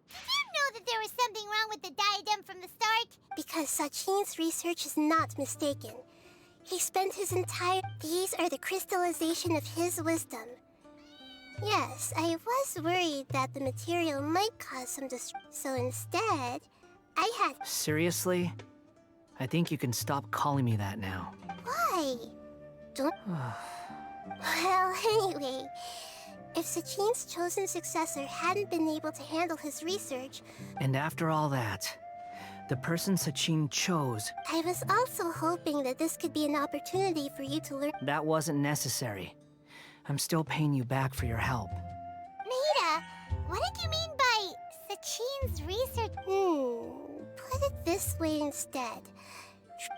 Did you know that there was something wrong with the diadem from the start? Because Sachin's research is not mistaken. He spent his entire... These are the crystallization of his wisdom. Yes, I was worried that the material might cause some so instead, I had... Seriously? I think you can stop calling me that now. Why? Don't... Well, anyway, if Sachin's chosen successor hadn't been able to handle his research... And after all that, the person Sachin chose... I was also hoping that this could be an opportunity for you to learn... That wasn't necessary. I'm still paying you back for your help. Nita, what did you mean by Sachin's research? Put it this way instead.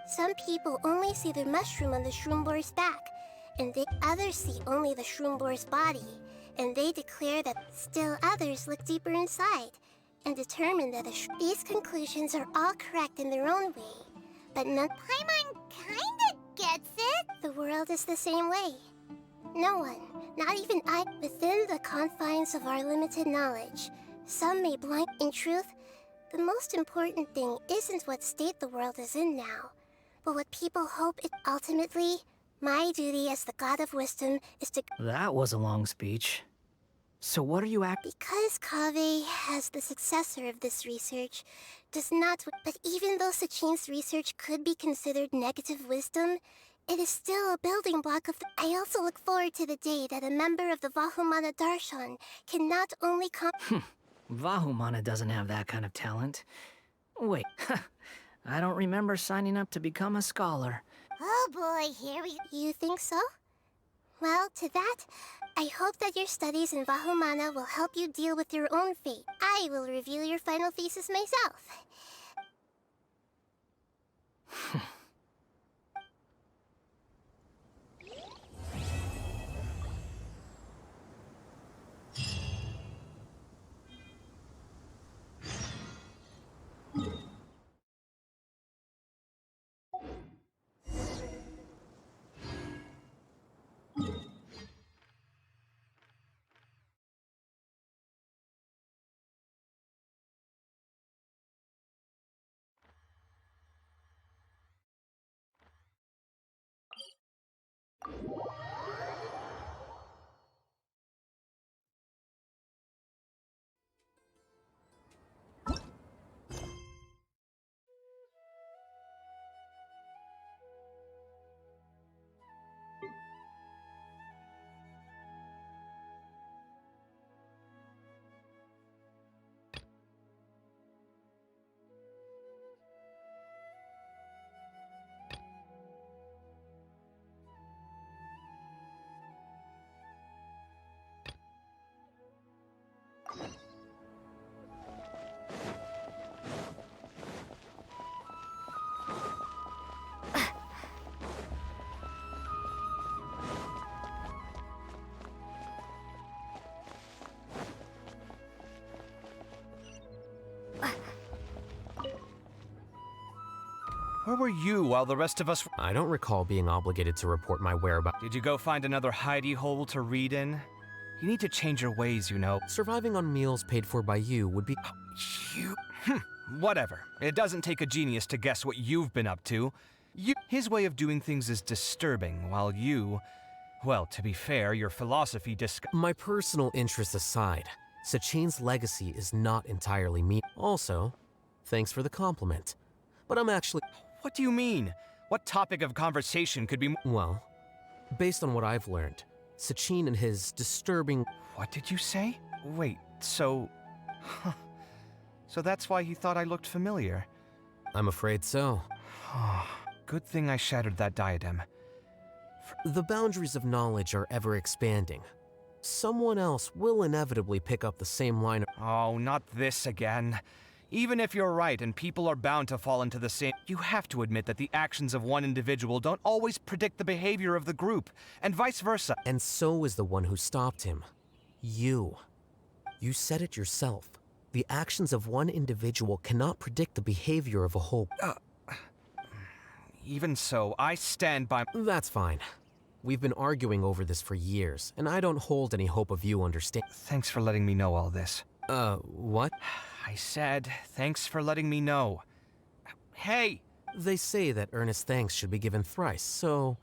Some people only see the mushroom on the shroomboar's back, and others see only the shroomboar's body, and they declare that still others look deeper inside, and determine that these conclusions are all correct in their own way. But Paimon kinda gets it. The world is the same way. No one, not even I, within the confines of our limited knowledge. Some may blind. In truth, the most important thing isn't what state the world is in now, but what people hope it ultimately. My duty as the god of wisdom is to... That was a long speech. So what are you Because Kaveh, as the successor of this research, does not... But even though Sachin's research could be considered negative wisdom, it is still a building block of I also look forward to the day that a member of the Vahumana Darshan can not only Vahumana doesn't have that kind of talent. Wait, I don't remember signing up to become a scholar. Oh boy, here we... You think so? Well, to that, I hope that your studies in Vahumana will help you deal with your own fate. I will review your final thesis myself. Where were you while the rest of us... I don't recall being obligated to report my whereabouts. Did you go find another hidey hole to read in? You need to change your ways, you know. Surviving on meals paid for by you would be... You... Whatever. It doesn't take a genius to guess what you've been up to. His way of doing things is disturbing, while you... Well, to be fair, your philosophy My personal interests aside, Sachin's legacy is not entirely me. Also, thanks for the compliment. But I'm actually... What do you mean? What topic of conversation could be... Well, based on what I've learned, Sachin and his disturbing... What did you say? Wait, so... So that's why he thought I looked familiar. I'm afraid so. Good thing I shattered that diadem. The boundaries of knowledge are ever expanding. Someone else will inevitably pick up the same line of... Oh, not this again. Even if you're right and people are bound to fall into the same... You have to admit that the actions of one individual don't always predict the behavior of the group, and vice versa. And so is the one who stopped him. You. You said it yourself. The actions of one individual cannot predict the behavior of a whole... Even so, I stand by... That's fine. We've been arguing over this for years, and I don't hold any hope of you understanding. Thanks for letting me know all this. What? I said, thanks for letting me know. Hey! They say that earnest thanks should be given thrice, so...